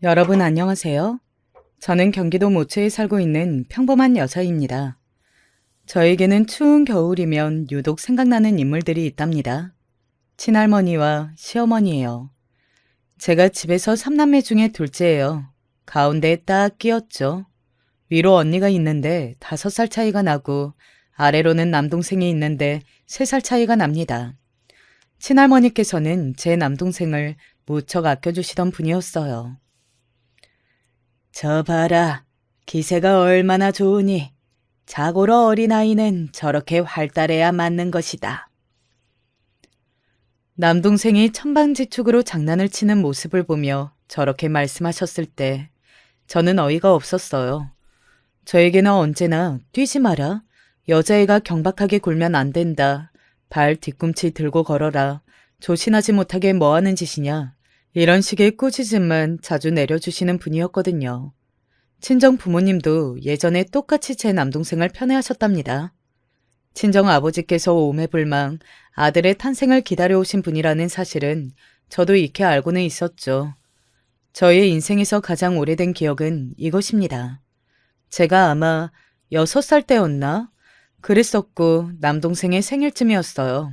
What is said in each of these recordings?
여러분 안녕하세요. 저는 경기도 모처에 살고 있는 평범한 여자입니다. 저에게는 추운 겨울이면 유독 생각나는 인물들이 있답니다. 친할머니와 시어머니예요. 제가 집에서 삼남매 중에 둘째예요. 가운데에 딱 끼었죠. 위로 언니가 있는데 5살 차이가 나고 아래로는 남동생이 있는데 3살 차이가 납니다. 친할머니께서는 제 남동생을 무척 아껴주시던 분이었어요. 저 봐라. 기세가 얼마나 좋으니 자고로 어린아이는 저렇게 활달해야 맞는 것이다. 남동생이 천방지축으로 장난을 치는 모습을 보며 저렇게 말씀하셨을 때 저는 어이가 없었어요. 저에게는 언제나 뛰지 마라. 여자애가 경박하게 굴면 안 된다. 발 뒤꿈치 들고 걸어라. 조신하지 못하게 뭐하는 짓이냐. 이런 식의 꾸짖음만 자주 내려주시는 분이었거든요. 친정 부모님도 예전에 똑같이 제 남동생을 편애하셨답니다. 친정 아버지께서 오매불망 아들의 탄생을 기다려오신 분이라는 사실은 저도 익히 알고는 있었죠. 저의 인생에서 가장 오래된 기억은 이것입니다. 제가 아마 6살 때였나? 그랬었고 남동생의 생일쯤이었어요.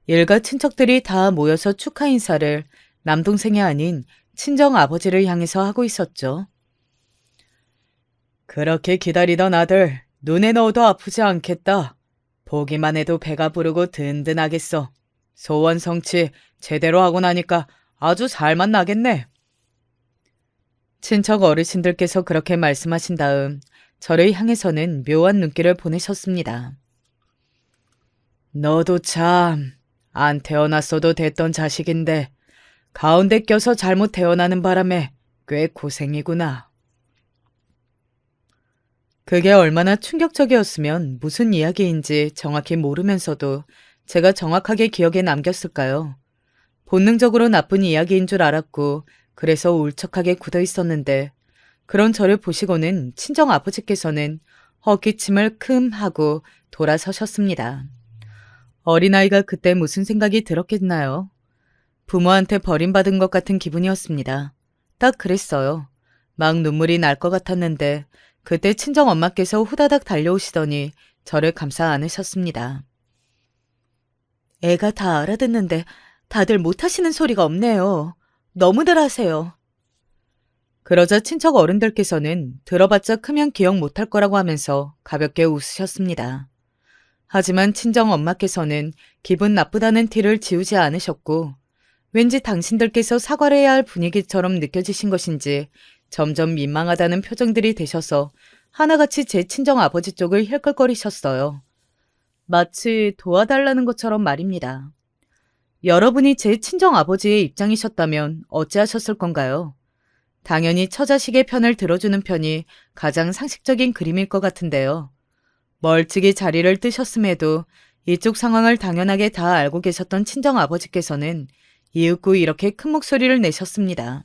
일가 친척들이 다 모여서 축하 인사를 남동생이 아닌 친정 아버지를 향해서 하고 있었죠. 그렇게 기다리던 아들, 눈에 넣어도 아프지 않겠다. 보기만 해도 배가 부르고 든든하겠어. 소원 성취 제대로 하고 나니까 아주 살만 나겠네. 친척 어르신들께서 그렇게 말씀하신 다음 저를 향해서는 묘한 눈길을 보내셨습니다. 너도 참, 안 태어났어도 됐던 자식인데 가운데 껴서 잘못 태어나는 바람에 꽤 고생이구나. 그게 얼마나 충격적이었으면 무슨 이야기인지 정확히 모르면서도 제가 정확하게 기억에 남겼을까요? 본능적으로 나쁜 이야기인 줄 알았고 그래서 울적하게 굳어 있었는데 그런 저를 보시고는 친정 아버지께서는 헛기침을 큼 하고 돌아서셨습니다. 어린아이가 그때 무슨 생각이 들었겠나요? 부모한테 버림받은 것 같은 기분이었습니다. 딱 그랬어요. 막 눈물이 날 것 같았는데 그때 친정 엄마께서 후다닥 달려오시더니 저를 감싸 안으셨습니다. 애가 다 알아듣는데 다들 못하시는 소리가 없네요. 너무들 하세요. 그러자 친척 어른들께서는 들어봤자 크면 기억 못할 거라고 하면서 가볍게 웃으셨습니다. 하지만 친정 엄마께서는 기분 나쁘다는 티를 지우지 않으셨고 왠지 당신들께서 사과를 해야 할 분위기처럼 느껴지신 것인지 점점 민망하다는 표정들이 되셔서 하나같이 제 친정 아버지 쪽을 힐끌거리셨어요. 마치 도와달라는 것처럼 말입니다. 여러분이 제 친정 아버지의 입장이셨다면 어찌하셨을 건가요? 당연히 처자식의 편을 들어주는 편이 가장 상식적인 그림일 것 같은데요. 멀찍이 자리를 뜨셨음에도 이쪽 상황을 당연하게 다 알고 계셨던 친정 아버지께서는 이윽고 이렇게 큰 목소리를 내셨습니다.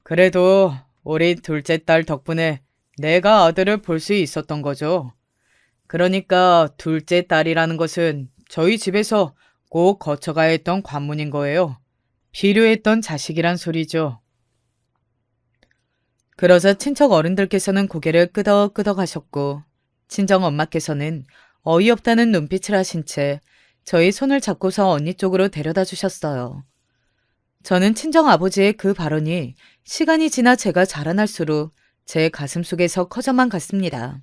그래도 우리 둘째 딸 덕분에 내가 아들을 볼 수 있었던 거죠. 그러니까 둘째 딸이라는 것은 저희 집에서 꼭 거쳐가야 했던 관문인 거예요. 필요했던 자식이란 소리죠. 그러자 친척 어른들께서는 고개를 끄덕끄덕 하셨고 친정 엄마께서는 어이없다는 눈빛을 하신 채 저희 손을 잡고서 언니 쪽으로 데려다 주셨어요. 저는 친정 아버지의 그 발언이 시간이 지나 제가 자라날수록 제 가슴 속에서 커져만 갔습니다.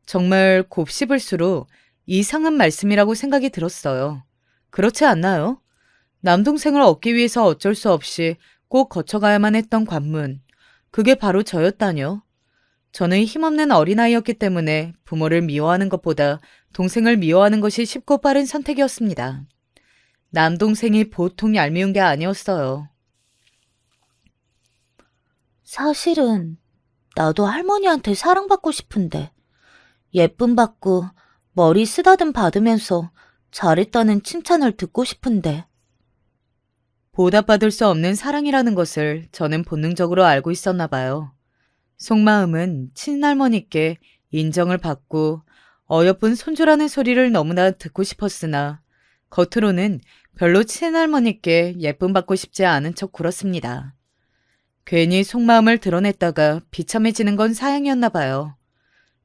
정말 곱씹을수록 이상한 말씀이라고 생각이 들었어요. 그렇지 않나요? 남동생을 얻기 위해서 어쩔 수 없이 꼭 거쳐가야만 했던 관문. 그게 바로 저였다뇨. 저는 힘없는 어린아이였기 때문에 부모를 미워하는 것보다 동생을 미워하는 것이 쉽고 빠른 선택이었습니다. 남동생이 보통 얄미운 게 아니었어요. 사실은 나도 할머니한테 사랑받고 싶은데 예쁨 받고 머리 쓰다듬 받으면서 잘했다는 칭찬을 듣고 싶은데 보답받을 수 없는 사랑이라는 것을 저는 본능적으로 알고 있었나 봐요. 속마음은 친할머니께 인정을 받고 어여쁜 손주라는 소리를 너무나 듣고 싶었으나 겉으로는 별로 친할머니께 예쁨 받고 싶지 않은 척 굴었습니다. 괜히 속마음을 드러냈다가 비참해지는 건 사양이었나 봐요.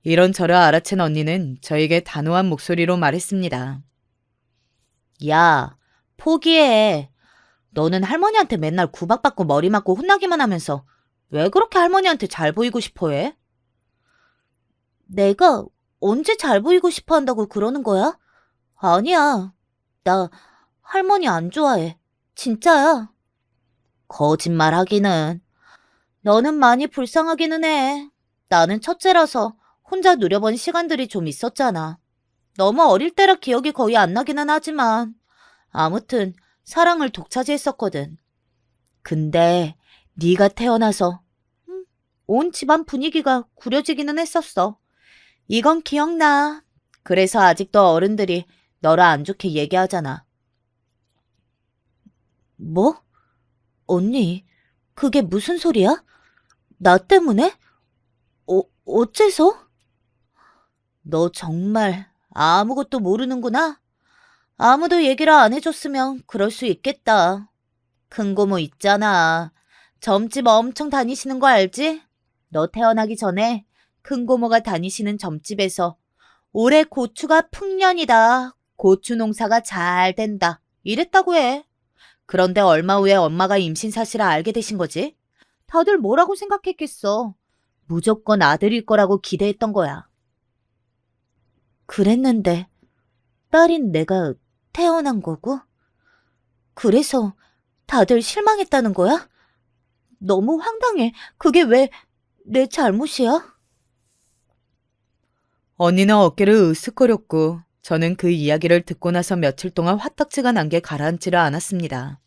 이런 저를 알아챈 언니는 저에게 단호한 목소리로 말했습니다. 야, 포기해. 너는 할머니한테 맨날 구박받고 머리 맞고 혼나기만 하면서 왜 그렇게 할머니한테 잘 보이고 싶어 해? 내가 언제 잘 보이고 싶어 한다고 그러는 거야? 아니야. 나 할머니 안 좋아해. 진짜야. 거짓말 하기는. 너는 많이 불쌍하기는 해. 나는 첫째라서 혼자 누려본 시간들이 좀 있었잖아. 너무 어릴 때라 기억이 거의 안 나기는 하지만 아무튼 사랑을 독차지했었거든. 근데 네가 태어나서 온 집안 분위기가 구려지기는 했었어. 이건 기억나. 그래서 아직도 어른들이 너를 안 좋게 얘기하잖아. 뭐? 언니, 그게 무슨 소리야? 나 때문에? 어째서? 너 정말 아무것도 모르는구나. 아무도 얘기를 안 해줬으면 그럴 수 있겠다. 큰 고모 있잖아. 점집 엄청 다니시는 거 알지? 너 태어나기 전에 큰 고모가 다니시는 점집에서 올해 고추가 풍년이다. 고추 농사가 잘 된다. 이랬다고 해. 그런데 얼마 후에 엄마가 임신 사실을 알게 되신 거지? 다들 뭐라고 생각했겠어. 무조건 아들일 거라고 기대했던 거야. 그랬는데 딸인 내가 태어난 거고? 그래서 다들 실망했다는 거야? 너무 황당해. 그게 왜 내 잘못이야? 언니는 어깨를 으쓱거렸고 저는 그 이야기를 듣고 나서 며칠 동안 화딱지가 난 게 가라앉지를 않았습니다.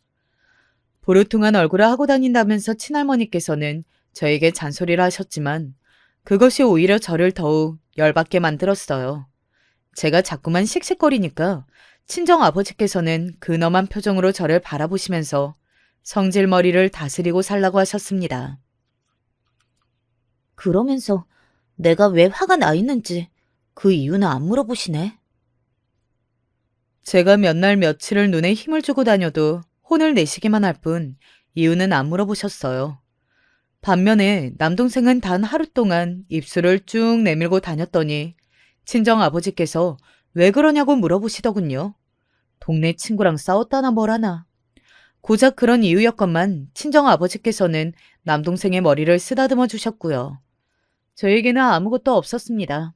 보루퉁한 얼굴을 하고 다닌다면서 친할머니께서는 저에게 잔소리를 하셨지만 그것이 오히려 저를 더욱 열받게 만들었어요. 제가 자꾸만 씩씩거리니까 친정아버지께서는 근엄한 표정으로 저를 바라보시면서 성질머리를 다스리고 살라고 하셨습니다. 그러면서 내가 왜 화가 나 있는지 그 이유는 안 물어보시네. 제가 몇 날 며칠을 눈에 힘을 주고 다녀도 혼을 내시기만 할 뿐 이유는 안 물어보셨어요. 반면에 남동생은 단 하루 동안 입술을 쭉 내밀고 다녔더니 친정아버지께서 왜 그러냐고 물어보시더군요. 동네 친구랑 싸웠다나 뭐라나. 고작 그런 이유였건만 친정아버지께서는 남동생의 머리를 쓰다듬어 주셨고요. 저에게는 아무것도 없었습니다.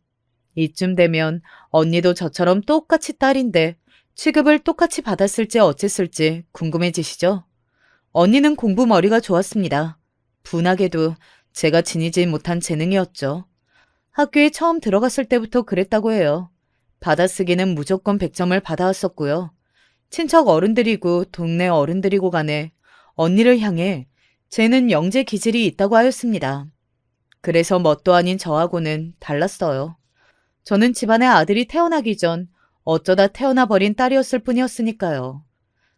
이쯤 되면 언니도 저처럼 똑같이 딸인데 취급을 똑같이 받았을지 어쨌을지 궁금해지시죠? 언니는 공부 머리가 좋았습니다. 분하게도 제가 지니지 못한 재능이었죠. 학교에 처음 들어갔을 때부터 그랬다고 해요. 받아쓰기는 무조건 100점을 받아왔었고요. 친척 어른들이고 동네 어른들이고 간에 언니를 향해 쟤는 영재 기질이 있다고 하였습니다. 그래서 뭣도 아닌 저하고는 달랐어요. 저는 집안에 아들이 태어나기 전 어쩌다 태어나버린 딸이었을 뿐이었으니까요.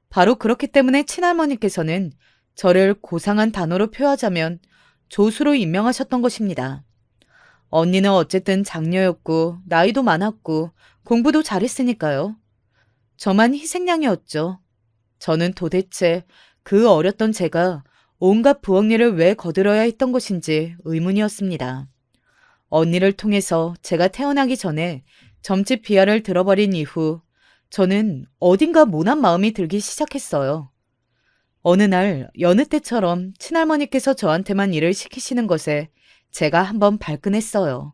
바로 그렇기 때문에 친할머니께서는 저를 고상한 단어로 표하자면 조수로 임명하셨던 것입니다. 언니는 어쨌든 장녀였고 나이도 많았고 공부도 잘했으니까요. 저만 희생양이었죠. 저는 도대체 그 어렸던 제가 온갖 부엌일을 왜 거들어야 했던 것인지 의문이었습니다. 언니를 통해서 제가 태어나기 전에 점집 비하를 들어버린 이후 저는 어딘가 모난 마음이 들기 시작했어요. 어느 날 여느 때처럼 친할머니께서 저한테만 일을 시키시는 것에 제가 한번 발끈했어요.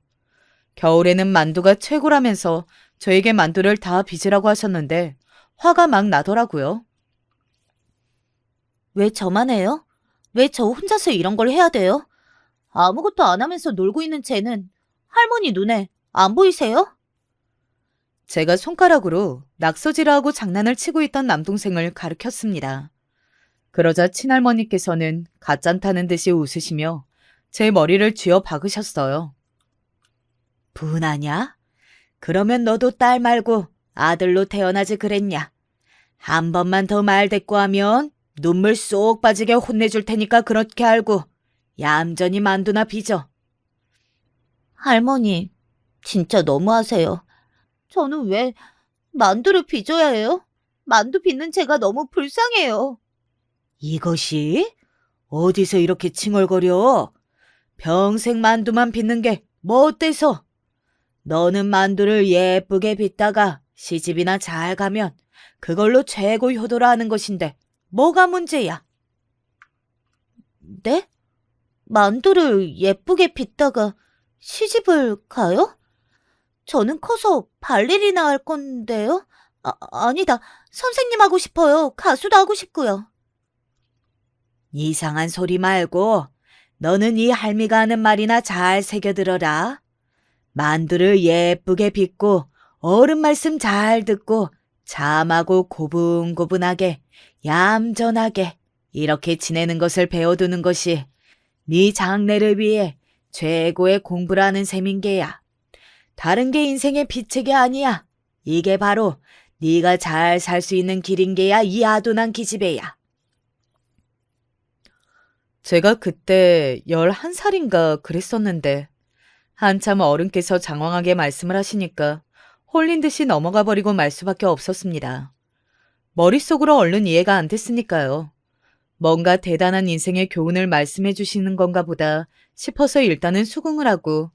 겨울에는 만두가 최고라면서 저에게 만두를 다 빚으라고 하셨는데 화가 막 나더라고요. 왜 저만 해요? 왜 저 혼자서 이런 걸 해야 돼요? 아무것도 안 하면서 놀고 있는 쟤는 할머니 눈에 안 보이세요? 제가 손가락으로 낙서질하고 장난을 치고 있던 남동생을 가리켰습니다. 그러자 친할머니께서는 가짠타는 듯이 웃으시며 제 머리를 쥐어 박으셨어요. 분하냐? 그러면 너도 딸 말고 아들로 태어나지 그랬냐? 한 번만 더 말대꾸 하면 눈물 쏙 빠지게 혼내줄 테니까 그렇게 알고 얌전히 만두나 빚어. 할머니, 진짜 너무하세요. 저는 왜 만두를 빚어야 해요? 만두 빚는 제가 너무 불쌍해요. 이것이? 어디서 이렇게 칭얼거려? 평생 만두만 빚는 게 뭐 어때서? 너는 만두를 예쁘게 빚다가 시집이나 잘 가면 그걸로 최고 효도를 하는 것인데 뭐가 문제야? 네? 만두를 예쁘게 빚다가 시집을 가요? 저는 커서 발레리나 할 건데요? 아니다. 선생님 하고 싶어요. 가수도 하고 싶고요. 이상한 소리 말고 너는 이 할미가 하는 말이나 잘 새겨들어라. 만두를 예쁘게 빚고 어른 말씀 잘 듣고 참하고 고분고분하게 얌전하게 이렇게 지내는 것을 배워두는 것이 네 장래를 위해 최고의 공부를 하는 셈인 게야. 다른 게 인생의 비책이 아니야. 이게 바로 네가 잘 살 수 있는 길인 게야, 이 아둔한 기집애야. 제가 그때 11살인가 그랬었는데 한참 어른께서 장황하게 말씀을 하시니까 홀린 듯이 넘어가 버리고 말 수밖에 없었습니다. 머릿속으로 얼른 이해가 안 됐으니까요. 뭔가 대단한 인생의 교훈을 말씀해 주시는 건가 보다 싶어서 일단은 수긍을 하고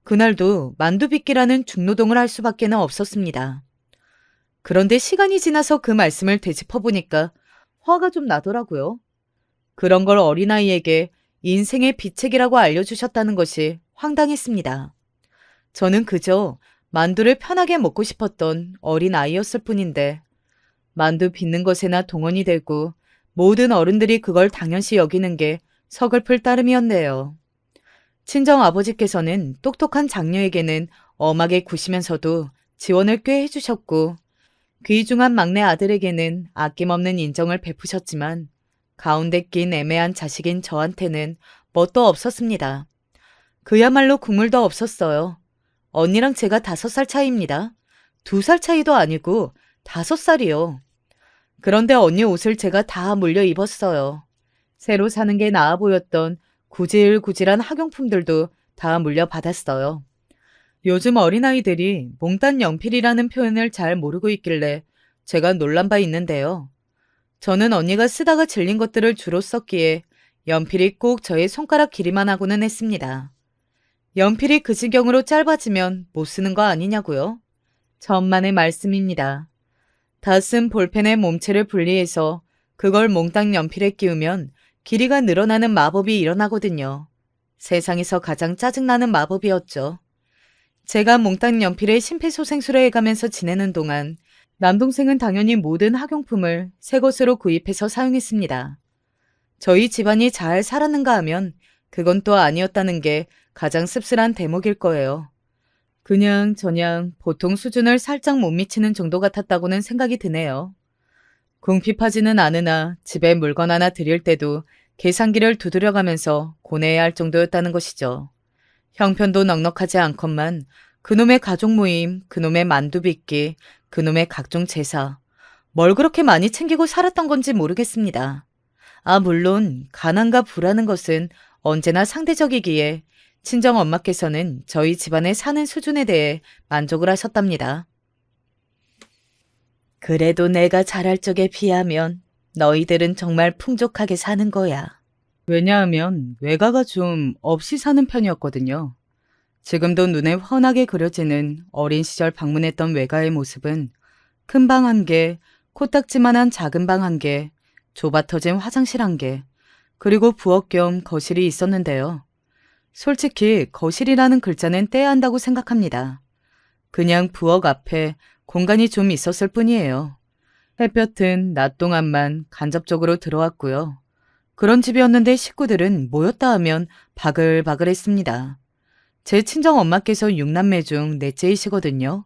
그날도 만두빚기라는 중노동을 할 수밖에는 없었습니다. 그런데 시간이 지나서 그 말씀을 되짚어보니까 화가 좀 나더라고요. 그런 걸 어린아이에게 인생의 비책이라고 알려주셨다는 것이 황당했습니다. 저는 그저 만두를 편하게 먹고 싶었던 어린아이였을 뿐인데 만두 빚는 것에나 동원이 되고 모든 어른들이 그걸 당연시 여기는 게 서글플 따름이었네요. 친정 아버지께서는 똑똑한 장녀에게는 엄하게 구시면서도 지원을 꽤 해주셨고 귀중한 막내 아들에게는 아낌없는 인정을 베푸셨지만 가운데 낀 애매한 자식인 저한테는 뭣도 없었습니다. 그야말로 국물도 없었어요. 언니랑 제가 5살 차이입니다. 2살 차이도 아니고 5살이요. 그런데 언니 옷을 제가 다 물려 입었어요. 새로 사는 게 나아 보였던 구질구질한 학용품들도 다 물려받았어요. 요즘 어린아이들이 몽땅 연필이라는 표현을 잘 모르고 있길래 제가 놀란 바 있는데요. 저는 언니가 쓰다가 질린 것들을 주로 썼기에 연필이 꼭 저의 손가락 길이만 하고는 했습니다. 연필이 그 지경으로 짧아지면 못 쓰는 거 아니냐고요? 천만의 말씀입니다. 다 쓴 볼펜의 몸체를 분리해서 그걸 몽땅 연필에 끼우면 길이가 늘어나는 마법이 일어나거든요. 세상에서 가장 짜증나는 마법이었죠. 제가 몽땅 연필에 심폐소생술을 해가면서 지내는 동안 남동생은 당연히 모든 학용품을 새 것으로 구입해서 사용했습니다. 저희 집안이 잘 살았는가 하면 그건 또 아니었다는 게 가장 씁쓸한 대목일 거예요. 그냥 저냥 보통 수준을 살짝 못 미치는 정도 같았다고는 생각이 드네요. 궁핍하지는 않으나 집에 물건 하나 들일 때도 계산기를 두드려가면서 고뇌해야 할 정도였다는 것이죠. 형편도 넉넉하지 않건만 그놈의 가족 모임, 그놈의 만두 빚기, 그놈의 각종 제사, 뭘 그렇게 많이 챙기고 살았던 건지 모르겠습니다. 물론 가난과 부라는 것은 언제나 상대적이기에 친정 엄마께서는 저희 집안의 사는 수준에 대해 만족을 하셨답니다. 그래도 내가 자랄 적에 비하면 너희들은 정말 풍족하게 사는 거야. 왜냐하면 외가가 좀 없이 사는 편이었거든요. 지금도 눈에 훤하게 그려지는 어린 시절 방문했던 외가의 모습은 큰 방 1개, 코딱지만한 작은 방 1개, 좁아터진 화장실 1개, 그리고 부엌 겸 거실이 있었는데요. 솔직히 거실이라는 글자는 떼야 한다고 생각합니다. 그냥 부엌 앞에 공간이 좀 있었을 뿐이에요. 햇볕은 낮 동안만 간접적으로 들어왔고요. 그런 집이었는데 식구들은 모였다 하면 바글바글했습니다. 제 친정 엄마께서 6남매 중 넷째이시거든요.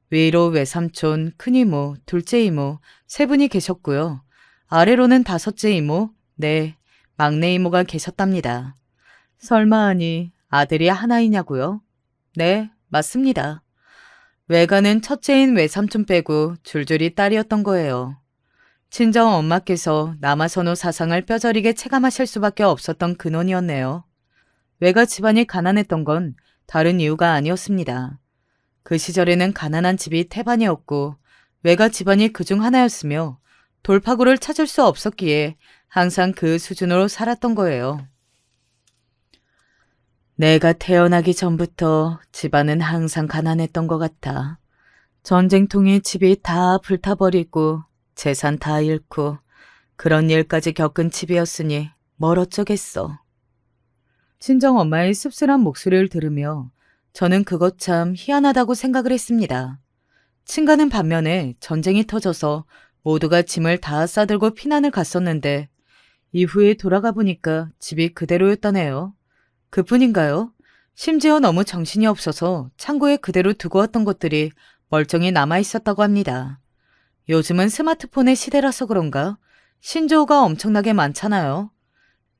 위로 외삼촌, 큰이모, 둘째 이모, 3분이 계셨고요. 아래로는 5째 이모, 네, 막내 이모가 계셨답니다. 설마 하니 아들이 하나이냐고요? 네, 맞습니다. 외가는 첫째인 외삼촌 빼고 줄줄이 딸이었던 거예요. 친정 엄마께서 남아선호 사상을 뼈저리게 체감하실 수밖에 없었던 근원이었네요. 외가 집안이 가난했던 건 다른 이유가 아니었습니다. 그 시절에는 가난한 집이 태반이었고 외가 집안이 그중 하나였으며 돌파구를 찾을 수 없었기에 항상 그 수준으로 살았던 거예요. 내가 태어나기 전부터 집안은 항상 가난했던 것 같아. 전쟁통에 집이 다 불타버리고 재산 다 잃고 그런 일까지 겪은 집이었으니 뭘 어쩌겠어. 친정엄마의 씁쓸한 목소리를 들으며 저는 그것 참 희한하다고 생각을 했습니다. 친가는 반면에 전쟁이 터져서 모두가 짐을 다 싸들고 피난을 갔었는데 이후에 돌아가 보니까 집이 그대로였다네요. 그뿐인가요? 심지어 너무 정신이 없어서 창고에 그대로 두고 왔던 것들이 멀쩡히 남아있었다고 합니다. 요즘은 스마트폰의 시대라서 그런가 신조어가 엄청나게 많잖아요.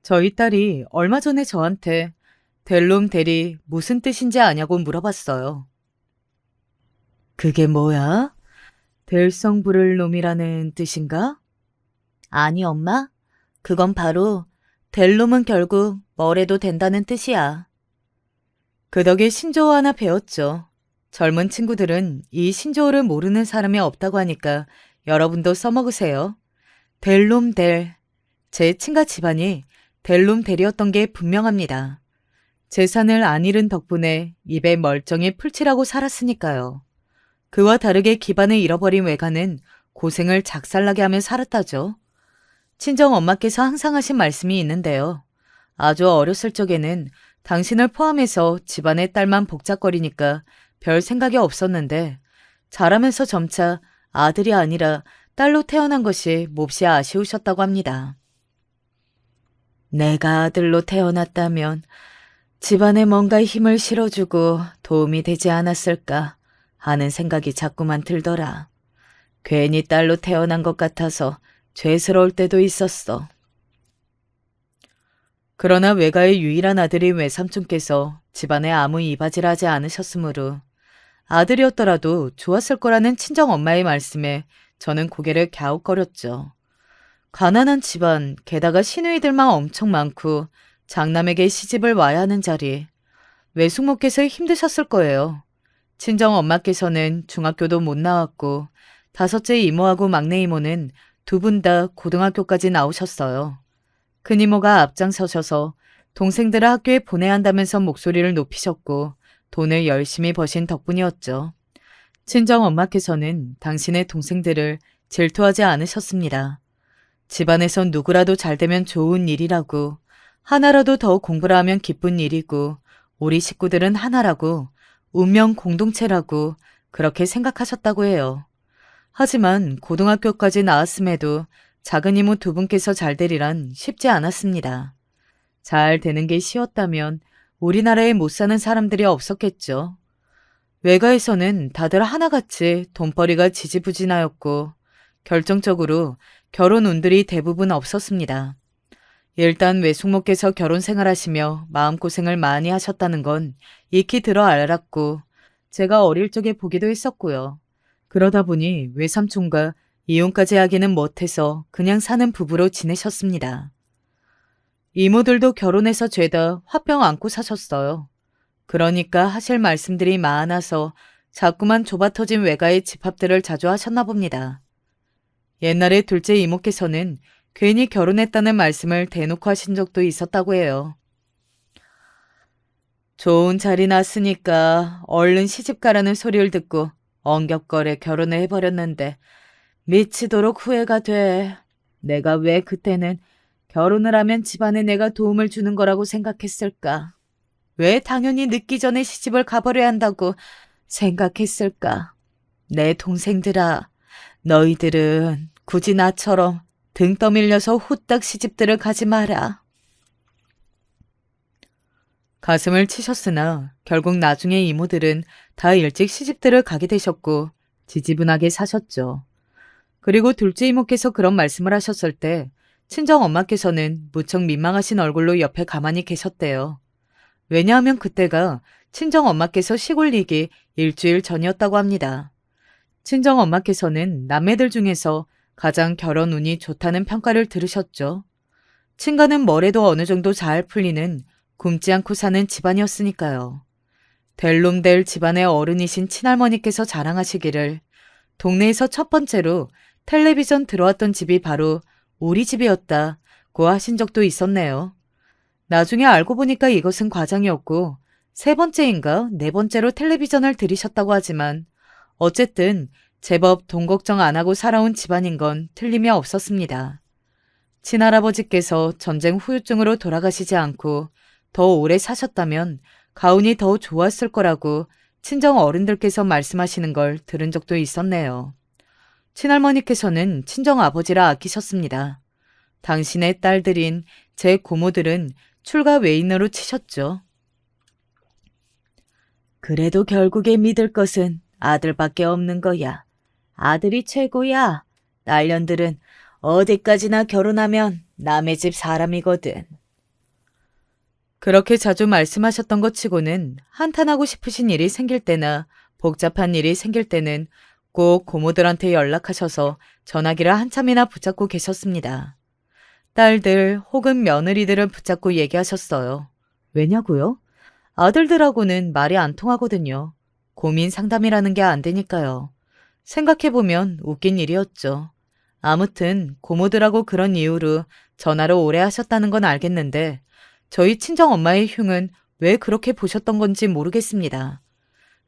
저희 딸이 얼마 전에 저한테 델롬 델이 무슨 뜻인지 아냐고 물어봤어요. 그게 뭐야? 델성 부를 놈이라는 뜻인가? 아니, 엄마. 그건 바로 델놈은 결국 뭘 해도 된다는 뜻이야. 그 덕에 신조어 하나 배웠죠. 젊은 친구들은 이 신조어를 모르는 사람이 없다고 하니까 여러분도 써먹으세요. 델롬 델. 제 친가 집안이 델롬 델이었던 게 분명합니다. 재산을 안 잃은 덕분에 입에 멀쩡히 풀칠하고 살았으니까요. 그와 다르게 기반을 잃어버린 외가는 고생을 작살나게 하며 살았다죠. 친정 엄마께서 항상 하신 말씀이 있는데요. 아주 어렸을 적에는 당신을 포함해서 집안의 딸만 복잡거리니까 별 생각이 없었는데 자라면서 점차 아들이 아니라 딸로 태어난 것이 몹시 아쉬우셨다고 합니다. 내가 아들로 태어났다면 집안에 뭔가 힘을 실어주고 도움이 되지 않았을까 하는 생각이 자꾸만 들더라. 괜히 딸로 태어난 것 같아서 죄스러울 때도 있었어. 그러나 외가의 유일한 아들인 외삼촌께서 집안에 아무 이바지를 하지 않으셨으므로 아들이었더라도 좋았을 거라는 친정엄마의 말씀에 저는 고개를 갸웃거렸죠. 가난한 집안, 게다가 시누이들만 엄청 많고 장남에게 시집을 와야 하는 자리. 외숙모께서 힘드셨을 거예요. 친정엄마께서는 중학교도 못 나왔고 다섯째 이모하고 막내 이모는 두 분 다 고등학교까지 나오셨어요. 큰 이모가 앞장서셔서 동생들을 학교에 보내야 한다면서 목소리를 높이셨고 돈을 열심히 버신 덕분이었죠. 친정엄마께서는 당신의 동생들을 질투하지 않으셨습니다. 집안에선 누구라도 잘 되면 좋은 일이라고, 하나라도 더 공부를 하면 기쁜 일이고, 우리 식구들은 하나라고, 운명 공동체라고 그렇게 생각하셨다고 해요. 하지만 고등학교까지 나왔음에도 작은 이모 두 분께서 잘 되리란 쉽지 않았습니다. 잘 되는 게 쉬웠다면 우리나라에 못 사는 사람들이 없었겠죠. 외가에서는 다들 하나같이 돈벌이가 지지부진하였고 결정적으로 결혼 운들이 대부분 없었습니다. 일단 외숙모께서 결혼 생활하시며 마음고생을 많이 하셨다는 건 익히 들어 알았고 제가 어릴 적에 보기도 했었고요. 그러다 보니 외삼촌과 이혼까지 하기는 못해서 그냥 사는 부부로 지내셨습니다. 이모들도 결혼해서 죄다 화병 안고 사셨어요. 그러니까 하실 말씀들이 많아서 자꾸만 좁아터진 외가의 집합들을 자주 하셨나 봅니다. 옛날에 둘째 이모께서는 괜히 결혼했다는 말씀을 대놓고 하신 적도 있었다고 해요. 좋은 자리 났으니까 얼른 시집가라는 소리를 듣고 엉겹거려 결혼을 해버렸는데 미치도록 후회가 돼. 내가 왜 그때는 결혼을 하면 집안에 내가 도움을 주는 거라고 생각했을까? 왜 당연히 늦기 전에 시집을 가버려야 한다고 생각했을까? 내 동생들아, 너희들은 굳이 나처럼 등 떠밀려서 후딱 시집들을 가지 마라. 가슴을 치셨으나 결국 나중에 이모들은 다 일찍 시집들을 가게 되셨고 지지분하게 사셨죠. 그리고 둘째 이모께서 그런 말씀을 하셨을 때 친정엄마께서는 무척 민망하신 얼굴로 옆에 가만히 계셨대요. 왜냐하면 그때가 친정엄마께서 시골리기 일주일 전이었다고 합니다. 친정엄마께서는 남매들 중에서 가장 결혼 운이 좋다는 평가를 들으셨죠. 친가는 뭐래도 어느 정도 잘 풀리는 굶지 않고 사는 집안이었으니까요. 델롬델 집안의 어른이신 친할머니께서 자랑하시기를 동네에서 첫 번째로 텔레비전 들어왔던 집이 바로 우리 집이었다고 하신 적도 있었네요. 나중에 알고 보니까 이것은 과장이었고 세 번째인가 네 번째로 텔레비전을 들이셨다고 하지만 어쨌든 제법 돈 걱정 안 하고 살아온 집안인 건 틀림이 없었습니다. 친할아버지께서 전쟁 후유증으로 돌아가시지 않고 더 오래 사셨다면 가운이 더 좋았을 거라고 친정 어른들께서 말씀하시는 걸 들은 적도 있었네요. 친할머니께서는 친정 아버지라 아끼셨습니다. 당신의 딸들인 제 고모들은 출가 외인으로 치셨죠. 그래도 결국에 믿을 것은 아들밖에 없는 거야. 아들이 최고야. 딸년들은 어디까지나 결혼하면 남의 집 사람이거든. 그렇게 자주 말씀하셨던 것 치고는 한탄하고 싶으신 일이 생길 때나 복잡한 일이 생길 때는 꼭 고모들한테 연락하셔서 전화기를 한참이나 붙잡고 계셨습니다. 딸들 혹은 며느리들을 붙잡고 얘기하셨어요. 왜냐고요? 아들들하고는 말이 안 통하거든요. 고민 상담이라는 게 안 되니까요. 생각해보면 웃긴 일이었죠. 아무튼 고모들하고 그런 이유로 전화를 오래 하셨다는 건 알겠는데 저희 친정엄마의 흉은 왜 그렇게 보셨던 건지 모르겠습니다.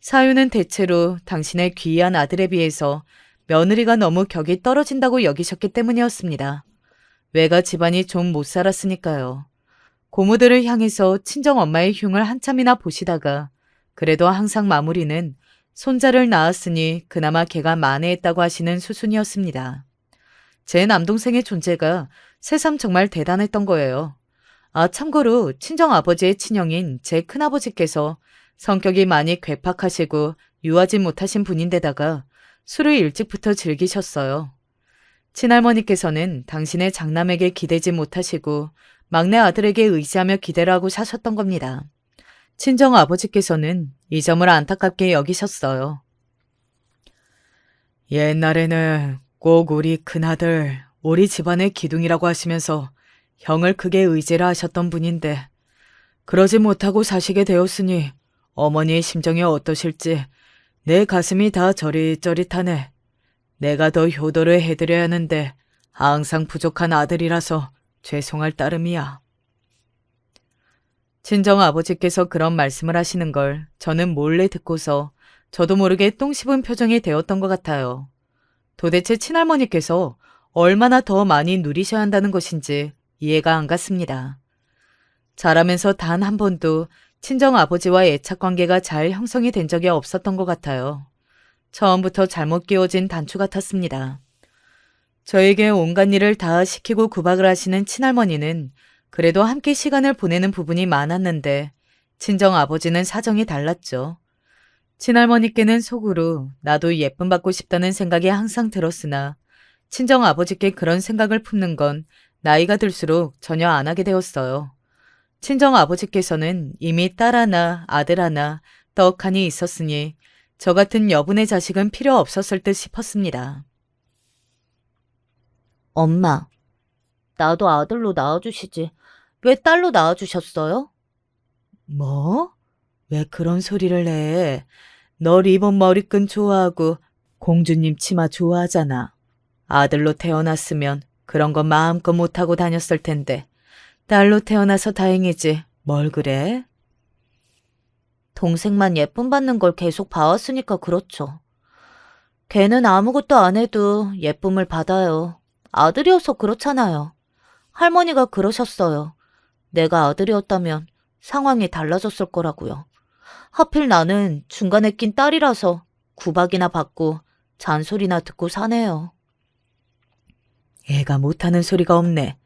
사유는 대체로 당신의 귀한 아들에 비해서 며느리가 너무 격이 떨어진다고 여기셨기 때문이었습니다. 외가 집안이 좀 못 살았으니까요. 고모들을 향해서 친정엄마의 흉을 한참이나 보시다가 그래도 항상 마무리는 손자를 낳았으니 그나마 걔가 만회했다고 하시는 수순이었습니다. 제 남동생의 존재가 새삼 정말 대단했던 거예요. 아, 참고로 친정아버지의 친형인 제 큰아버지께서 성격이 많이 괴팍하시고 유하지 못하신 분인데다가 술을 일찍부터 즐기셨어요. 친할머니께서는 당신의 장남에게 기대지 못하시고 막내 아들에게 의지하며 기대를 하고 사셨던 겁니다. 친정아버지께서는 이 점을 안타깝게 여기셨어요. 옛날에는 꼭 우리 큰아들, 우리 집안의 기둥이라고 하시면서 형을 크게 의지를 하셨던 분인데 그러지 못하고 사시게 되었으니 어머니의 심정이 어떠실지 내 가슴이 다 저릿저릿하네. 내가 더 효도를 해드려야 하는데 항상 부족한 아들이라서 죄송할 따름이야. 친정아버지께서 그런 말씀을 하시는 걸 저는 몰래 듣고서 저도 모르게 똥 씹은 표정이 되었던 것 같아요. 도대체 친할머니께서 얼마나 더 많이 누리셔야 한다는 것인지 이해가 안 갔습니다. 자라면서 단 한 번도 친정아버지와 애착관계가 잘 형성이 된 적이 없었던 것 같아요. 처음부터 잘못 끼워진 단추 같았습니다. 저에게 온갖 일을 다 시키고 구박을 하시는 친할머니는 그래도 함께 시간을 보내는 부분이 많았는데 친정아버지는 사정이 달랐죠. 친할머니께는 속으로 나도 예쁨 받고 싶다는 생각이 항상 들었으나 친정아버지께 그런 생각을 품는 건 나이가 들수록 전혀 안 하게 되었어요. 친정아버지께서는 이미 딸 하나, 아들 하나 떡하니 있었으니 저 같은 여분의 자식은 필요 없었을 듯 싶었습니다. 엄마, 나도 아들로 낳아주시지. 왜 딸로 낳아주셨어요? 뭐? 왜 그런 소리를 해? 너 리본 머리끈 좋아하고 공주님 치마 좋아하잖아. 아들로 태어났으면 그런 거 마음껏 못하고 다녔을 텐데 딸로 태어나서 다행이지. 뭘 그래? 동생만 예쁨 받는 걸 계속 봐왔으니까 그렇죠. 걔는 아무것도 안 해도 예쁨을 받아요. 아들이어서 그렇잖아요. 할머니가 그러셨어요. 내가 아들이었다면 상황이 달라졌을 거라고요. 하필 나는 중간에 낀 딸이라서 구박이나 받고 잔소리나 듣고 사네요. 애가 못하는 소리가 없네.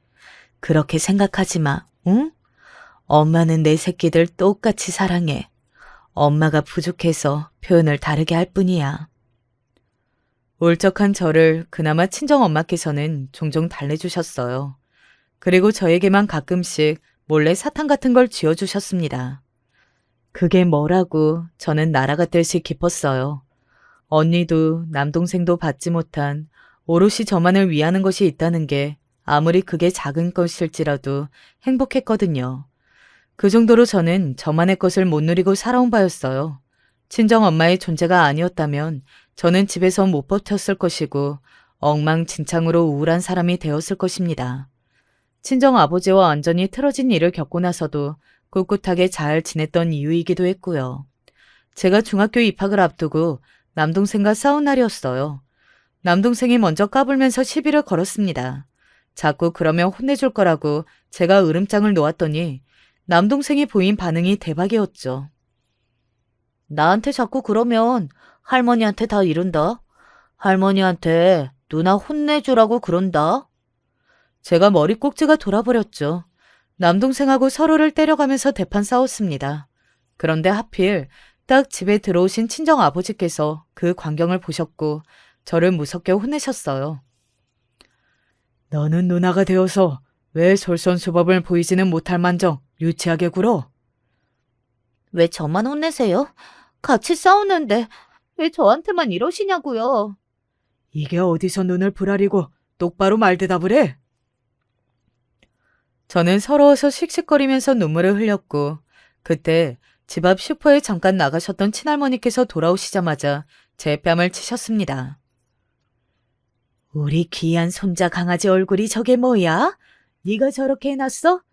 그렇게 생각하지 마, 응? 엄마는 내 새끼들 똑같이 사랑해. 엄마가 부족해서 표현을 다르게 할 뿐이야. 울적한 저를 그나마 친정엄마께서는 종종 달래주셨어요. 그리고 저에게만 가끔씩 몰래 사탕 같은 걸 쥐어주셨습니다. 그게 뭐라고 저는 날아갔듯이 기뻤어요. 언니도 남동생도 받지 못한 오롯이 저만을 위하는 것이 있다는 게 아무리 그게 작은 것일지라도 행복했거든요. 그 정도로 저는 저만의 것을 못 누리고 살아온 바였어요. 친정엄마의 존재가 아니었다면 저는 집에서 못 버텼을 것이고 엉망진창으로 우울한 사람이 되었을 것입니다. 친정 아버지와 완전히 틀어진 일을 겪고 나서도 꿋꿋하게 잘 지냈던 이유이기도 했고요. 제가 중학교 입학을 앞두고 남동생과 싸운 날이었어요. 남동생이 먼저 까불면서 시비를 걸었습니다. 자꾸 그러면 혼내줄 거라고 제가 으름장을 놓았더니 남동생이 보인 반응이 대박이었죠. 나한테 자꾸 그러면 할머니한테 다 이른다. 할머니한테 누나 혼내주라고 그런다. 제가 머리 꼭지가 돌아버렸죠. 남동생하고 서로를 때려가면서 대판 싸웠습니다. 그런데 하필 딱 집에 들어오신 친정 아버지께서 그 광경을 보셨고 저를 무섭게 혼내셨어요. 너는 누나가 되어서 왜 솔선수범을 보이지는 못할 만정 유치하게 굴어? 왜 저만 혼내세요? 같이 싸우는데 왜 저한테만 이러시냐고요. 이게 어디서 눈을 부라리고 똑바로 말대답을 해? 저는 서러워서 씩씩거리면서 눈물을 흘렸고 그때 집 앞 슈퍼에 잠깐 나가셨던 친할머니께서 돌아오시자마자 제 뺨을 치셨습니다. 우리 귀한 손자 강아지 얼굴이 저게 뭐야? 네가 저렇게 해놨어?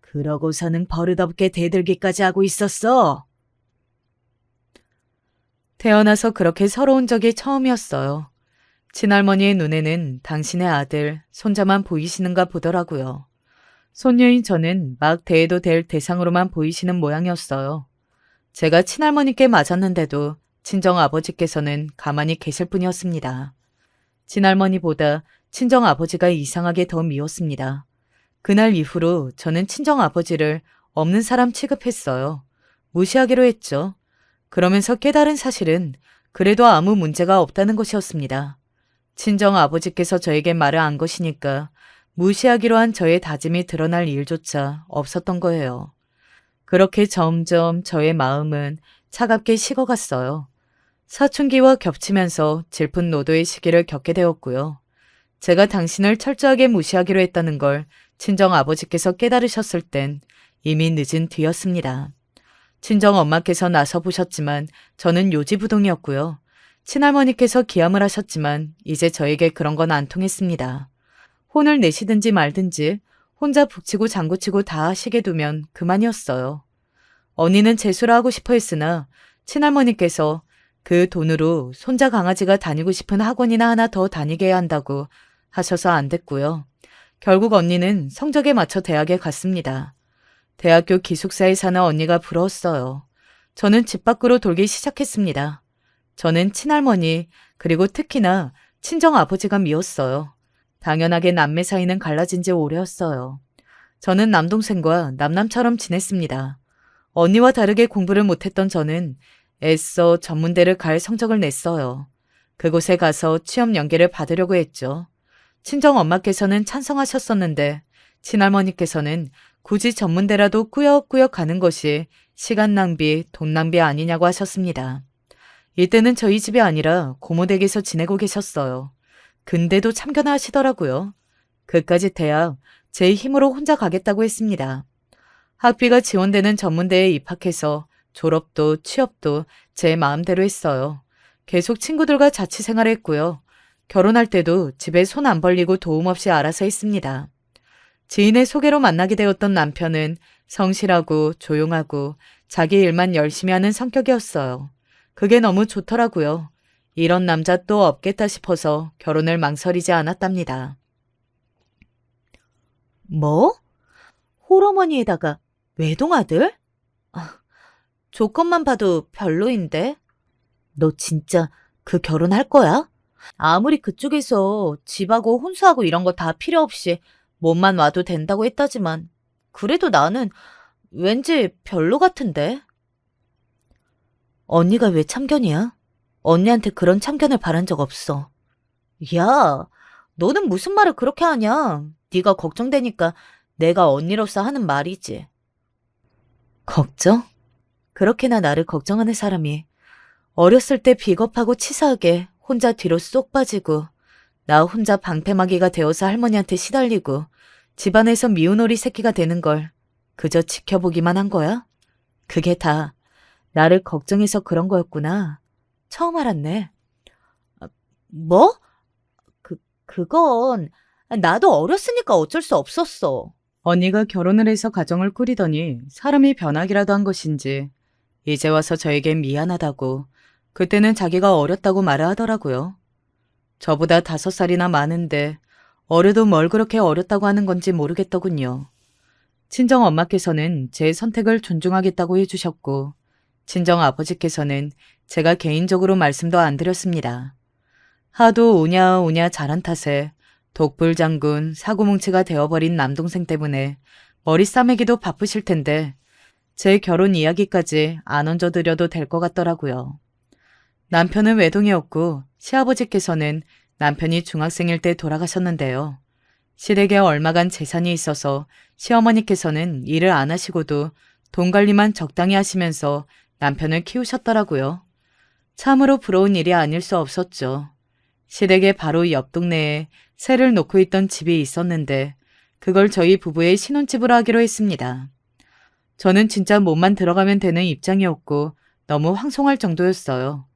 그러고서는 버릇없게 대들기까지 하고 있었어. 태어나서 그렇게 서러운 적이 처음이었어요. 친할머니의 눈에는 당신의 아들, 손자만 보이시는가 보더라고요. 손녀인 저는 막 대해도 될 대상으로만 보이시는 모양이었어요. 제가 친할머니께 맞았는데도 친정 아버지께서는 가만히 계실 뿐이었습니다. 친할머니보다 친정 아버지가 이상하게 더 미웠습니다. 그날 이후로 저는 친정 아버지를 없는 사람 취급했어요. 무시하기로 했죠. 그러면서 깨달은 사실은 그래도 아무 문제가 없다는 것이었습니다. 친정 아버지께서 저에게 말을 안 것이니까 무시하기로 한 저의 다짐이 드러날 일조차 없었던 거예요. 그렇게 점점 저의 마음은 차갑게 식어갔어요. 사춘기와 겹치면서 질풍 노도의 시기를 겪게 되었고요. 제가 당신을 철저하게 무시하기로 했다는 걸 친정 아버지께서 깨달으셨을 땐 이미 늦은 뒤였습니다. 친정 엄마께서 나서보셨지만 저는 요지부동이었고요. 친할머니께서 기함을 하셨지만 이제 저에게 그런 건 안 통했습니다. 혼을 내시든지 말든지 혼자 북치고 장구치고 다 하시게 두면 그만이었어요. 언니는 재수를 하고 싶어 했으나 친할머니께서 그 돈으로 손자 강아지가 다니고 싶은 학원이나 하나 더 다니게 해야 한다고 하셔서 안 됐고요. 결국 언니는 성적에 맞춰 대학에 갔습니다. 대학교 기숙사에 사는 언니가 부러웠어요. 저는 집 밖으로 돌기 시작했습니다. 저는 친할머니 그리고 특히나 친정 아버지가 미웠어요. 당연하게 남매 사이는 갈라진 지 오래였어요. 저는 남동생과 남남처럼 지냈습니다. 언니와 다르게 공부를 못했던 저는 애써 전문대를 갈 성적을 냈어요. 그곳에 가서 취업 연계를 받으려고 했죠. 친정 엄마께서는 찬성하셨었는데 친할머니께서는 굳이 전문대라도 꾸역꾸역 가는 것이 시간 낭비, 돈 낭비 아니냐고 하셨습니다. 이때는 저희 집이 아니라 고모댁에서 지내고 계셨어요. 근데도 참견을 하시더라고요. 그까짓 대학 제 힘으로 혼자 가겠다고 했습니다. 학비가 지원되는 전문대에 입학해서 졸업도 취업도 제 마음대로 했어요. 계속 친구들과 자취 생활했고요. 결혼할 때도 집에 손 안 벌리고 도움 없이 알아서 했습니다. 지인의 소개로 만나게 되었던 남편은 성실하고 조용하고 자기 일만 열심히 하는 성격이었어요. 그게 너무 좋더라고요. 이런 남자 또 없겠다 싶어서 결혼을 망설이지 않았답니다. 뭐? 홀어머니에다가 외동아들? 조건만 봐도 별로인데? 너 진짜 그 결혼할 거야? 아무리 그쪽에서 집하고 혼수하고 이런 거 다 필요 없이 몸만 와도 된다고 했다지만 그래도 나는 왠지 별로 같은데? 언니가 왜 참견이야? 언니한테 그런 참견을 바란 적 없어. 야, 너는 무슨 말을 그렇게 하냐? 네가 걱정되니까 내가 언니로서 하는 말이지. 걱정? 그렇게나 나를 걱정하는 사람이 어렸을 때 비겁하고 치사하게 혼자 뒤로 쏙 빠지고 나 혼자 방패막이가 되어서 할머니한테 시달리고 집안에서 미운 오리 새끼가 되는 걸 그저 지켜보기만 한 거야? 그게 다 나를 걱정해서 그런 거였구나. 처음 알았네. 뭐? 그건 나도 어렸으니까 어쩔 수 없었어. 언니가 결혼을 해서 가정을 꾸리더니 사람이 변하기라도 한 것인지 이제 와서 저에겐 미안하다고 그때는 자기가 어렸다고 말을 하더라고요. 저보다 5살이나 많은데 어려도 뭘 그렇게 어렸다고 하는 건지 모르겠더군요. 친정 엄마께서는 제 선택을 존중하겠다고 해주셨고 친정 아버지께서는 제가 개인적으로 말씀도 안 드렸습니다. 하도 오냐 오냐 잘한 탓에 독불장군 사고뭉치가 되어버린 남동생 때문에 머리 싸매기도 바쁘실 텐데 제 결혼 이야기까지 안 얹어드려도 될 것 같더라고요. 남편은 외동이었고 시아버지께서는 남편이 중학생일 때 돌아가셨는데요. 시댁에 얼마간 재산이 있어서 시어머니께서는 일을 안 하시고도 돈 관리만 적당히 하시면서 남편을 키우셨더라고요. 참으로 부러운 일이 아닐 수 없었죠. 시댁의 바로 옆 동네에 새를 놓고 있던 집이 있었는데 그걸 저희 부부의 신혼집으로 하기로 했습니다. 저는 진짜 몸만 들어가면 되는 입장이었고 너무 황송할 정도였어요.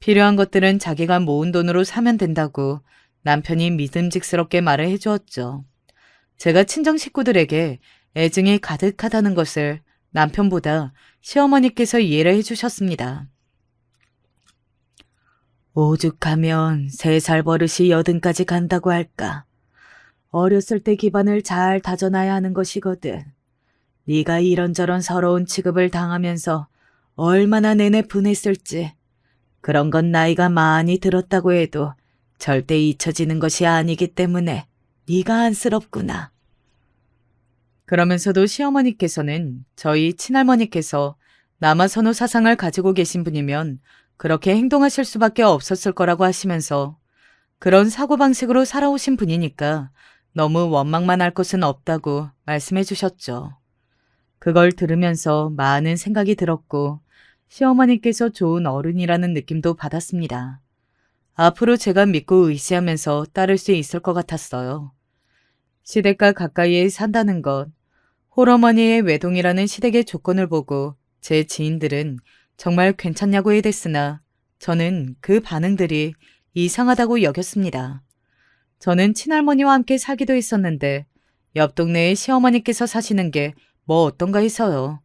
필요한 것들은 자기가 모은 돈으로 사면 된다고 남편이 믿음직스럽게 말을 해주었죠. 제가 친정 식구들에게 애증이 가득하다는 것을 남편보다 시어머니께서 이해를 해주셨습니다. 오죽하면 3살 버릇이 80까지 간다고 할까. 어렸을 때 기반을 잘 다져놔야 하는 것이거든. 네가 이런저런 서러운 취급을 당하면서 얼마나 내내 분했을지. 그런 건 나이가 많이 들었다고 해도 절대 잊혀지는 것이 아니기 때문에 네가 안쓰럽구나. 그러면서도 시어머니께서는 저희 친할머니께서 남아선호 사상을 가지고 계신 분이면 그렇게 행동하실 수밖에 없었을 거라고 하시면서 그런 사고방식으로 살아오신 분이니까 너무 원망만 할 것은 없다고 말씀해 주셨죠. 그걸 들으면서 많은 생각이 들었고 시어머니께서 좋은 어른이라는 느낌도 받았습니다. 앞으로 제가 믿고 의지하면서 따를 수 있을 것 같았어요. 시댁과 가까이에 산다는 것, 홀어머니의 외동이라는 시댁의 조건을 보고 제 지인들은 정말 괜찮냐고 해댔으나 저는 그 반응들이 이상하다고 여겼습니다. 저는 친할머니와 함께 살기도 했었는데 옆 동네에 시어머니께서 사시는 게 뭐 어떤가 해서요.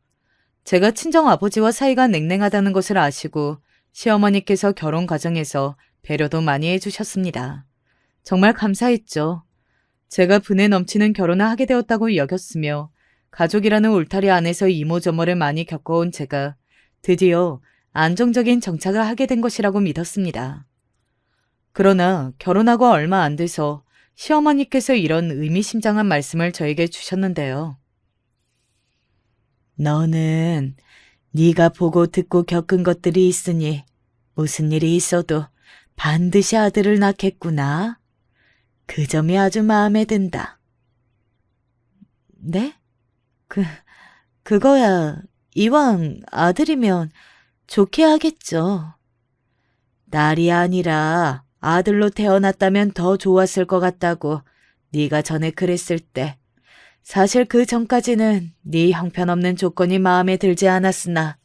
제가 친정 아버지와 사이가 냉랭하다는 것을 아시고 시어머니께서 결혼 과정에서 배려도 많이 해주셨습니다. 정말 감사했죠. 제가 분에 넘치는 결혼을 하게 되었다고 여겼으며 가족이라는 울타리 안에서 이모저모를 많이 겪어온 제가 드디어 안정적인 정착을 하게 된 것이라고 믿었습니다. 그러나 결혼하고 얼마 안 돼서 시어머니께서 이런 의미심장한 말씀을 저에게 주셨는데요. 너는 네가 보고 듣고 겪은 것들이 있으니 무슨 일이 있어도 반드시 아들을 낳겠구나. 그 점이 아주 마음에 든다. 네? 그거야 이왕 아들이면 좋게 하겠죠. 딸이 아니라 아들로 태어났다면 더 좋았을 것 같다고 네가 전에 그랬을 때 사실 그 전까지는 네 형편없는 조건이 마음에 들지 않았으나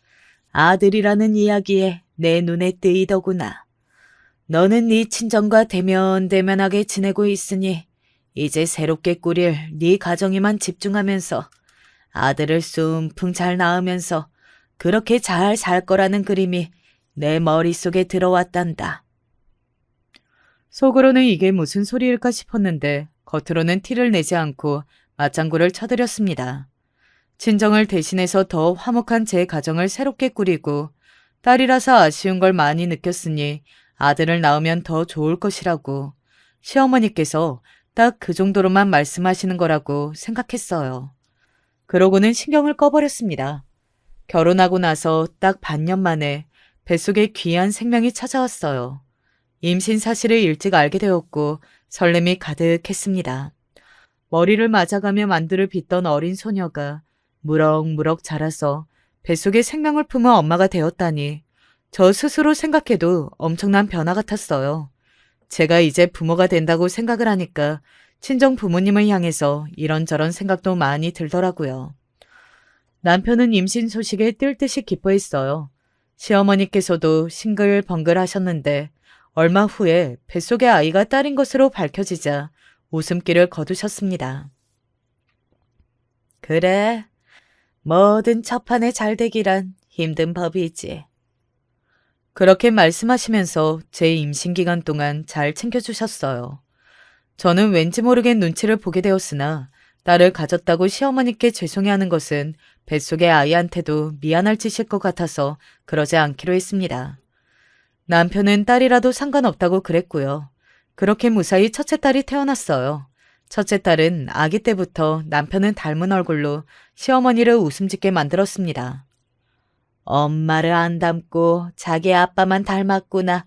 아들이라는 이야기에 내 눈에 띄더구나. 너는 네 친정과 대면대면하게 지내고 있으니 이제 새롭게 꾸릴 네 가정에만 집중하면서 아들을 숨풍 잘 낳으면서 그렇게 잘 살 거라는 그림이 내 머릿속에 들어왔단다. 속으로는 이게 무슨 소리일까 싶었는데 겉으로는 티를 내지 않고 맞장구를 쳐드렸습니다. 친정을 대신해서 더 화목한 제 가정을 새롭게 꾸리고 딸이라서 아쉬운 걸 많이 느꼈으니 아들을 낳으면 더 좋을 것이라고 시어머니께서 딱 그 정도로만 말씀하시는 거라고 생각했어요. 그러고는 신경을 꺼버렸습니다. 결혼하고 나서 딱 반년 만에 뱃속에 귀한 생명이 찾아왔어요. 임신 사실을 일찍 알게 되었고 설렘이 가득했습니다. 머리를 맞아가며 만두를 빚던 어린 소녀가 무럭무럭 자라서 뱃속에 생명을 품은 엄마가 되었다니 저 스스로 생각해도 엄청난 변화 같았어요. 제가 이제 부모가 된다고 생각을 하니까 친정 부모님을 향해서 이런저런 생각도 많이 들더라고요. 남편은 임신 소식에 뜰 듯이 기뻐했어요. 시어머니께서도 싱글벙글 하셨는데 얼마 후에 뱃속의 아이가 딸인 것으로 밝혀지자 웃음기를 거두셨습니다. 그래, 뭐든 첫판에 잘 되기란 힘든 법이지. 그렇게 말씀하시면서 제 임신 기간 동안 잘 챙겨주셨어요. 저는 왠지 모르게 눈치를 보게 되었으나 딸을 가졌다고 시어머니께 죄송해하는 것은 뱃속의 아이한테도 미안할 짓일 것 같아서 그러지 않기로 했습니다. 남편은 딸이라도 상관없다고 그랬고요. 그렇게 무사히 첫째 딸이 태어났어요. 첫째 딸은 아기 때부터 남편은 닮은 얼굴로 시어머니를 웃음 짓게 만들었습니다. 엄마를 안 닮고 자기 아빠만 닮았구나.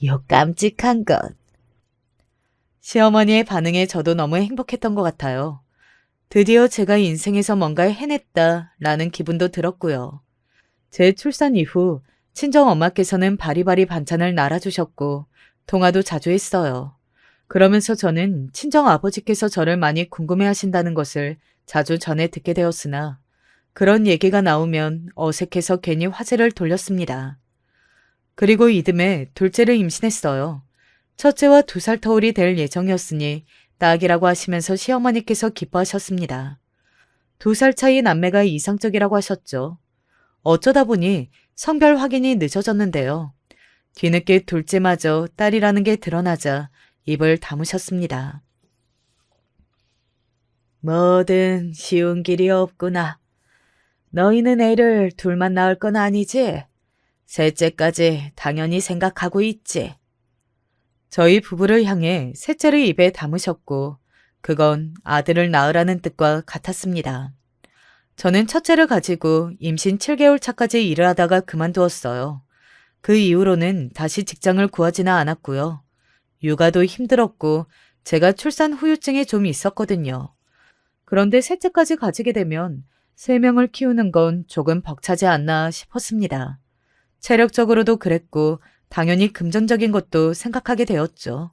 요 깜찍한 것. 시어머니의 반응에 저도 너무 행복했던 것 같아요. 드디어 제가 인생에서 뭔가를 해냈다라는 기분도 들었고요. 제 출산 이후 친정엄마께서는 바리바리 반찬을 나눠주셨고 통화도 자주 했어요. 그러면서 저는 친정아버지께서 저를 많이 궁금해하신다는 것을 자주 전해 듣게 되었으나 그런 얘기가 나오면 어색해서 괜히 화제를 돌렸습니다. 그리고 이듬해 둘째를 임신했어요. 첫째와 2살 터울이 될 예정이었으니 딱이라고 하시면서 시어머니께서 기뻐하셨습니다. 2살 차이 남매가 이상적이라고 하셨죠. 어쩌다 보니 성별 확인이 늦어졌는데요. 뒤늦게 둘째마저 딸이라는 게 드러나자 입을 다무셨습니다. 뭐든 쉬운 길이 없구나. 너희는 애를 둘만 낳을 건 아니지? 셋째까지 당연히 생각하고 있지. 저희 부부를 향해 셋째를 입에 담으셨고 그건 아들을 낳으라는 뜻과 같았습니다. 저는 첫째를 가지고 임신 7개월 차까지 일을 하다가 그만두었어요. 그 이후로는 다시 직장을 구하지는 않았고요. 육아도 힘들었고 제가 출산 후유증이 좀 있었거든요. 그런데 셋째까지 가지게 되면 3명을 키우는 건 조금 벅차지 않나 싶었습니다. 체력적으로도 그랬고 당연히 금전적인 것도 생각하게 되었죠.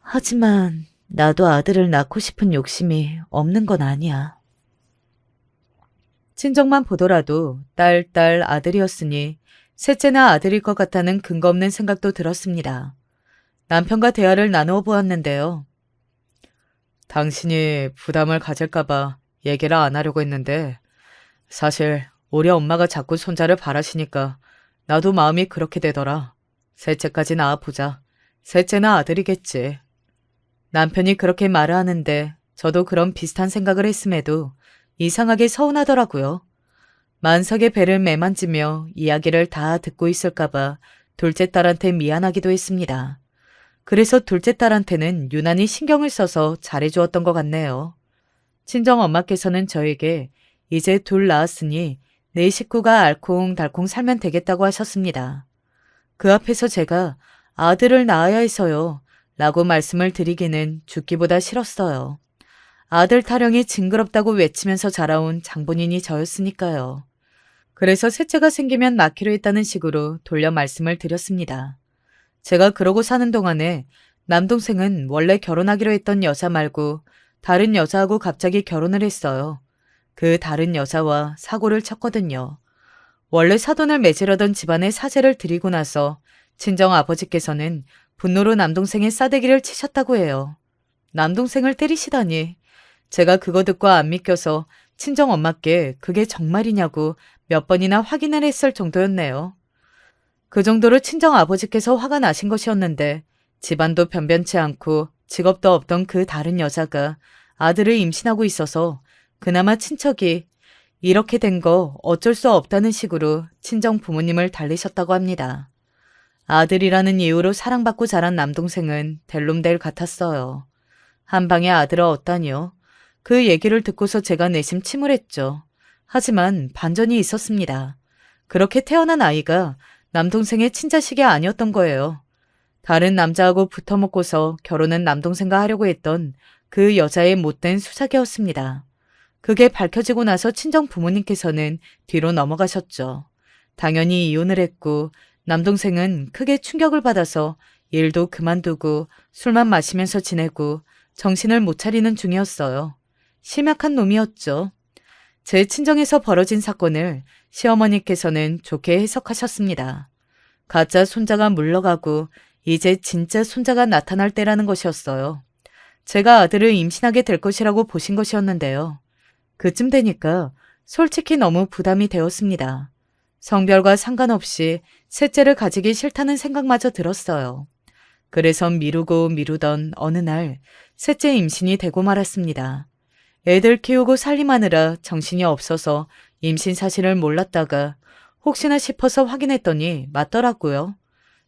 하지만 나도 아들을 낳고 싶은 욕심이 없는 건 아니야. 친정만 보더라도 딸, 아들이었으니 셋째나 아들일 것 같다는 근거 없는 생각도 들었습니다. 남편과 대화를 나누어 보았는데요. 당신이 부담을 가질까봐 얘기를 안 하려고 했는데 사실 우리 엄마가 자꾸 손자를 바라시니까 나도 마음이 그렇게 되더라. 셋째까지 낳아보자. 셋째나 아들이겠지. 남편이 그렇게 말을 하는데 저도 그런 비슷한 생각을 했음에도 이상하게 서운하더라고요. 만삭의 배를 매만지며 이야기를 다 듣고 있을까봐 둘째 딸한테 미안하기도 했습니다. 그래서 둘째 딸한테는 유난히 신경을 써서 잘해주었던 것 같네요. 친정 엄마께서는 저에게 이제 둘 낳았으니 내 식구가 알콩달콩 살면 되겠다고 하셨습니다. 그 앞에서 제가 아들을 낳아야 해서요 라고 말씀을 드리기는 죽기보다 싫었어요. 아들 타령이 징그럽다고 외치면서 자라온 장본인이 저였으니까요. 그래서 셋째가 생기면 낳기로 했다는 식으로 돌려 말씀을 드렸습니다. 제가 그러고 사는 동안에 남동생은 원래 결혼하기로 했던 여자 말고 다른 여자하고 갑자기 결혼을 했어요. 그 다른 여자와 사고를 쳤거든요. 원래 사돈을 맺으려던 집안에 사죄를 드리고 나서 친정 아버지께서는 분노로 남동생의 싸대기를 치셨다고 해요. 남동생을 때리시다니. 제가 그거 듣고 안 믿겨서 친정 엄마께 그게 정말이냐고 몇 번이나 확인을 했을 정도였네요. 그 정도로 친정 아버지께서 화가 나신 것이었는데 집안도 변변치 않고 직업도 없던 그 다른 여자가 아들을 임신하고 있어서 그나마 친척이 이렇게 된 거 어쩔 수 없다는 식으로 친정 부모님을 달래셨다고 합니다. 아들이라는 이유로 사랑받고 자란 남동생은 델롬델 같았어요. 한 방에 아들을 얻다니요. 그 얘기를 듣고서 제가 내심 침울했죠. 하지만 반전이 있었습니다. 그렇게 태어난 아이가 남동생의 친자식이 아니었던 거예요. 다른 남자하고 붙어먹고서 결혼은 남동생과 하려고 했던 그 여자의 못된 수작이었습니다. 그게 밝혀지고 나서 친정 부모님께서는 뒤로 넘어가셨죠. 당연히 이혼을 했고 남동생은 크게 충격을 받아서 일도 그만두고 술만 마시면서 지내고 정신을 못 차리는 중이었어요. 심약한 놈이었죠. 제 친정에서 벌어진 사건을 시어머니께서는 좋게 해석하셨습니다. 가짜 손자가 물러가고 이제 진짜 손자가 나타날 때라는 것이었어요. 제가 아들을 임신하게 될 것이라고 보신 것이었는데요. 그쯤 되니까 솔직히 너무 부담이 되었습니다. 성별과 상관없이 셋째를 가지기 싫다는 생각마저 들었어요. 그래서 미루고 미루던 어느 날 셋째 임신이 되고 말았습니다. 애들 키우고 살림하느라 정신이 없어서 임신 사실을 몰랐다가 혹시나 싶어서 확인했더니 맞더라고요.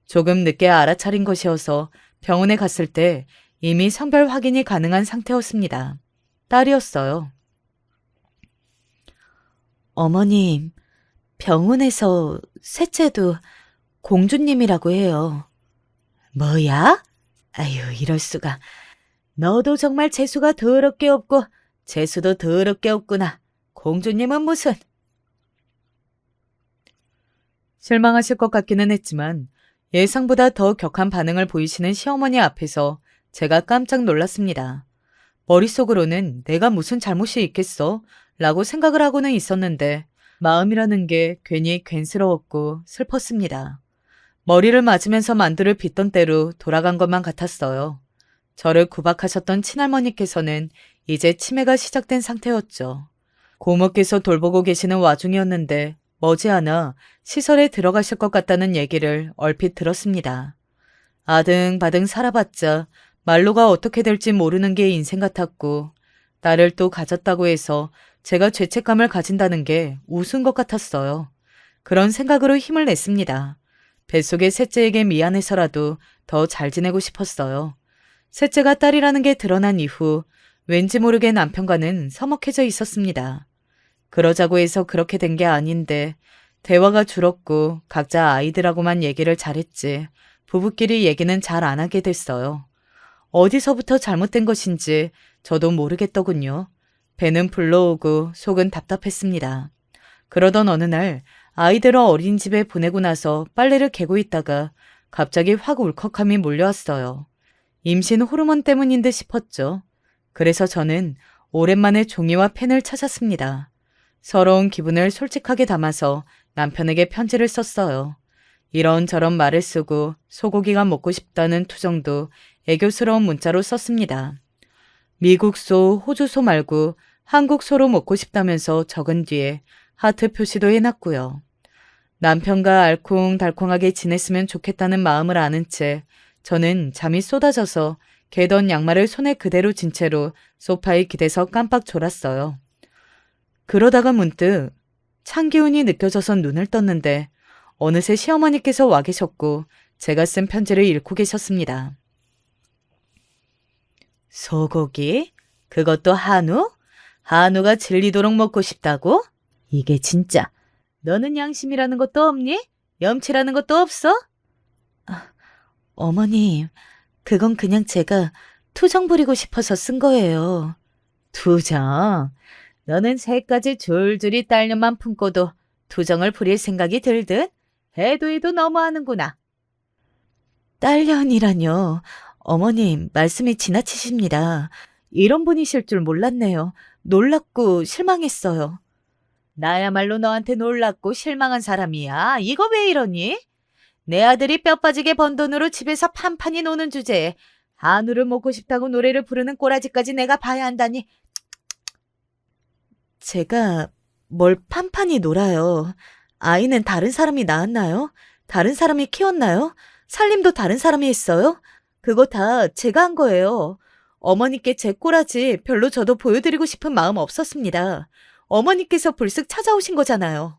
조금 늦게 알아차린 것이어서 병원에 갔을 때 이미 성별 확인이 가능한 상태였습니다. 딸이었어요. 어머님, 병원에서 셋째도 공주님이라고 해요. 뭐야? 아유, 이럴 수가. 너도 정말 재수가 더럽게 없고 재수도 더럽게 없구나. 공주님은 무슨... 실망하실 것 같기는 했지만 예상보다 더 격한 반응을 보이시는 시어머니 앞에서 제가 깜짝 놀랐습니다. 머릿속으로는 내가 무슨 잘못이 있겠어? 라고 생각을 하고는 있었는데 마음이라는 게 괜히 괜스러웠고 슬펐습니다. 머리를 맞으면서 만두를 빚던 때로 돌아간 것만 같았어요. 저를 구박하셨던 친할머니께서는 이제 치매가 시작된 상태였죠. 고모께서 돌보고 계시는 와중이었는데 머지않아 시설에 들어가실 것 같다는 얘기를 얼핏 들었습니다. 아등바등 살아봤자 말로가 어떻게 될지 모르는 게 인생 같았고 딸을 또 가졌다고 해서 제가 죄책감을 가진다는 게 우스운 것 같았어요. 그런 생각으로 힘을 냈습니다. 뱃속의 셋째에게 미안해서라도 더 잘 지내고 싶었어요. 셋째가 딸이라는 게 드러난 이후 왠지 모르게 남편과는 서먹해져 있었습니다. 그러자고 해서 그렇게 된 게 아닌데 대화가 줄었고 각자 아이들하고만 얘기를 잘했지 부부끼리 얘기는 잘 안 하게 됐어요. 어디서부터 잘못된 것인지 저도 모르겠더군요. 배는 불러오고 속은 답답했습니다. 그러던 어느 날 아이들을 어린이집에 보내고 나서 빨래를 개고 있다가 갑자기 확 울컥함이 몰려왔어요. 임신 호르몬 때문인 듯 싶었죠. 그래서 저는 오랜만에 종이와 펜을 찾았습니다. 서러운 기분을 솔직하게 담아서 남편에게 편지를 썼어요. 이런저런 말을 쓰고 소고기가 먹고 싶다는 투정도 애교스러운 문자로 썼습니다. 미국소, 호주소 말고 한국소로 먹고 싶다면서 적은 뒤에 하트 표시도 해놨고요. 남편과 알콩달콩하게 지냈으면 좋겠다는 마음을 아는 채 저는 잠이 쏟아져서 개던 양말을 손에 그대로 쥔 채로 소파에 기대서 깜빡 졸았어요. 그러다가 문득 찬 기운이 느껴져서 눈을 떴는데 어느새 시어머니께서 와 계셨고 제가 쓴 편지를 읽고 계셨습니다. 소고기? 그것도 한우? 한우가 질리도록 먹고 싶다고? 이게 진짜 너는 양심이라는 것도 없니? 염치라는 것도 없어? 어머님, 그건 그냥 제가 투정 부리고 싶어서 쓴 거예요. 투정? 너는 새까지 줄줄이 딸년만 품고도 투정을 부릴 생각이 들듯 해도 너무하는구나. 딸년이라뇨. 어머님, 말씀이 지나치십니다. 이런 분이실 줄 몰랐네요. 놀랍고 실망했어요. 나야말로 너한테 놀랍고 실망한 사람이야. 이거 왜 이러니? 내 아들이 뼈 빠지게 번 돈으로 집에서 판판이 노는 주제에 한우를 먹고 싶다고 노래를 부르는 꼬라지까지 내가 봐야 한다니. 제가 뭘 판판이 놀아요. 아이는 다른 사람이 낳았나요? 다른 사람이 키웠나요? 살림도 다른 사람이 했어요? 그거 다 제가 한 거예요. 어머니께 제 꼬라지 별로 저도 보여드리고 싶은 마음 없었습니다. 어머니께서 불쑥 찾아오신 거잖아요.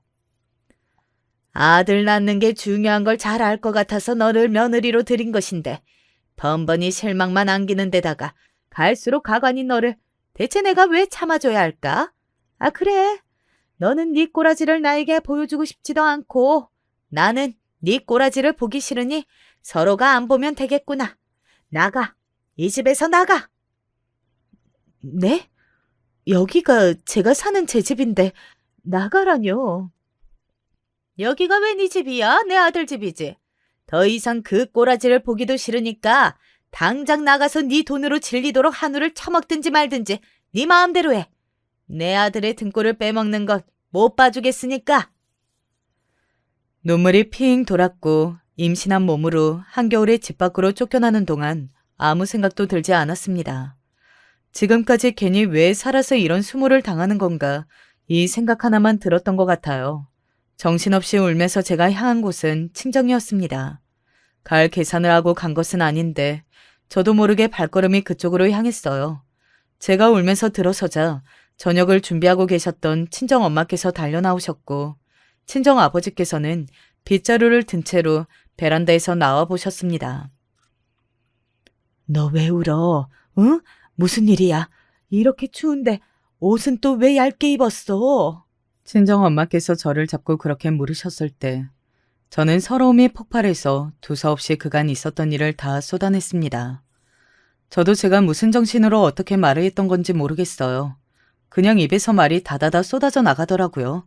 아들 낳는 게 중요한 걸 잘 알 것 같아서 너를 며느리로 들인 것인데 번번이 실망만 안기는 데다가 갈수록 가관인 너를 대체 내가 왜 참아줘야 할까? 아 그래. 너는 네 꼬라지를 나에게 보여주고 싶지도 않고 나는 네 꼬라지를 보기 싫으니 서로가 안 보면 되겠구나. 나가. 이 집에서 나가. 네? 여기가 제가 사는 제 집인데 나가라뇨. 여기가 왜 네 집이야? 내 아들 집이지. 더 이상 그 꼬라지를 보기도 싫으니까 당장 나가서 네 돈으로 질리도록 한우를 처먹든지 말든지 네 마음대로 해. 내 아들의 등골을 빼먹는 것 못 봐주겠으니까. 눈물이 핑 돌았고 임신한 몸으로 한겨울에 집 밖으로 쫓겨나는 동안 아무 생각도 들지 않았습니다. 지금까지 괜히 왜 살아서 이런 수모를 당하는 건가 이 생각 하나만 들었던 것 같아요. 정신없이 울면서 제가 향한 곳은 친정이었습니다. 갈 계산을 하고 간 것은 아닌데 저도 모르게 발걸음이 그쪽으로 향했어요. 제가 울면서 들어서자 저녁을 준비하고 계셨던 친정 엄마께서 달려나오셨고 친정 아버지께서는 빗자루를 든 채로 베란다에서 나와 보셨습니다. 너 왜 울어? 응? 무슨 일이야? 이렇게 추운데 옷은 또 왜 얇게 입었어? 친정 엄마께서 저를 잡고 그렇게 물으셨을 때 저는 서러움이 폭발해서 두서없이 그간 있었던 일을 다 쏟아냈습니다. 저도 제가 무슨 정신으로 어떻게 말을 했던 건지 모르겠어요. 그냥 입에서 말이 다다다 쏟아져 나가더라고요.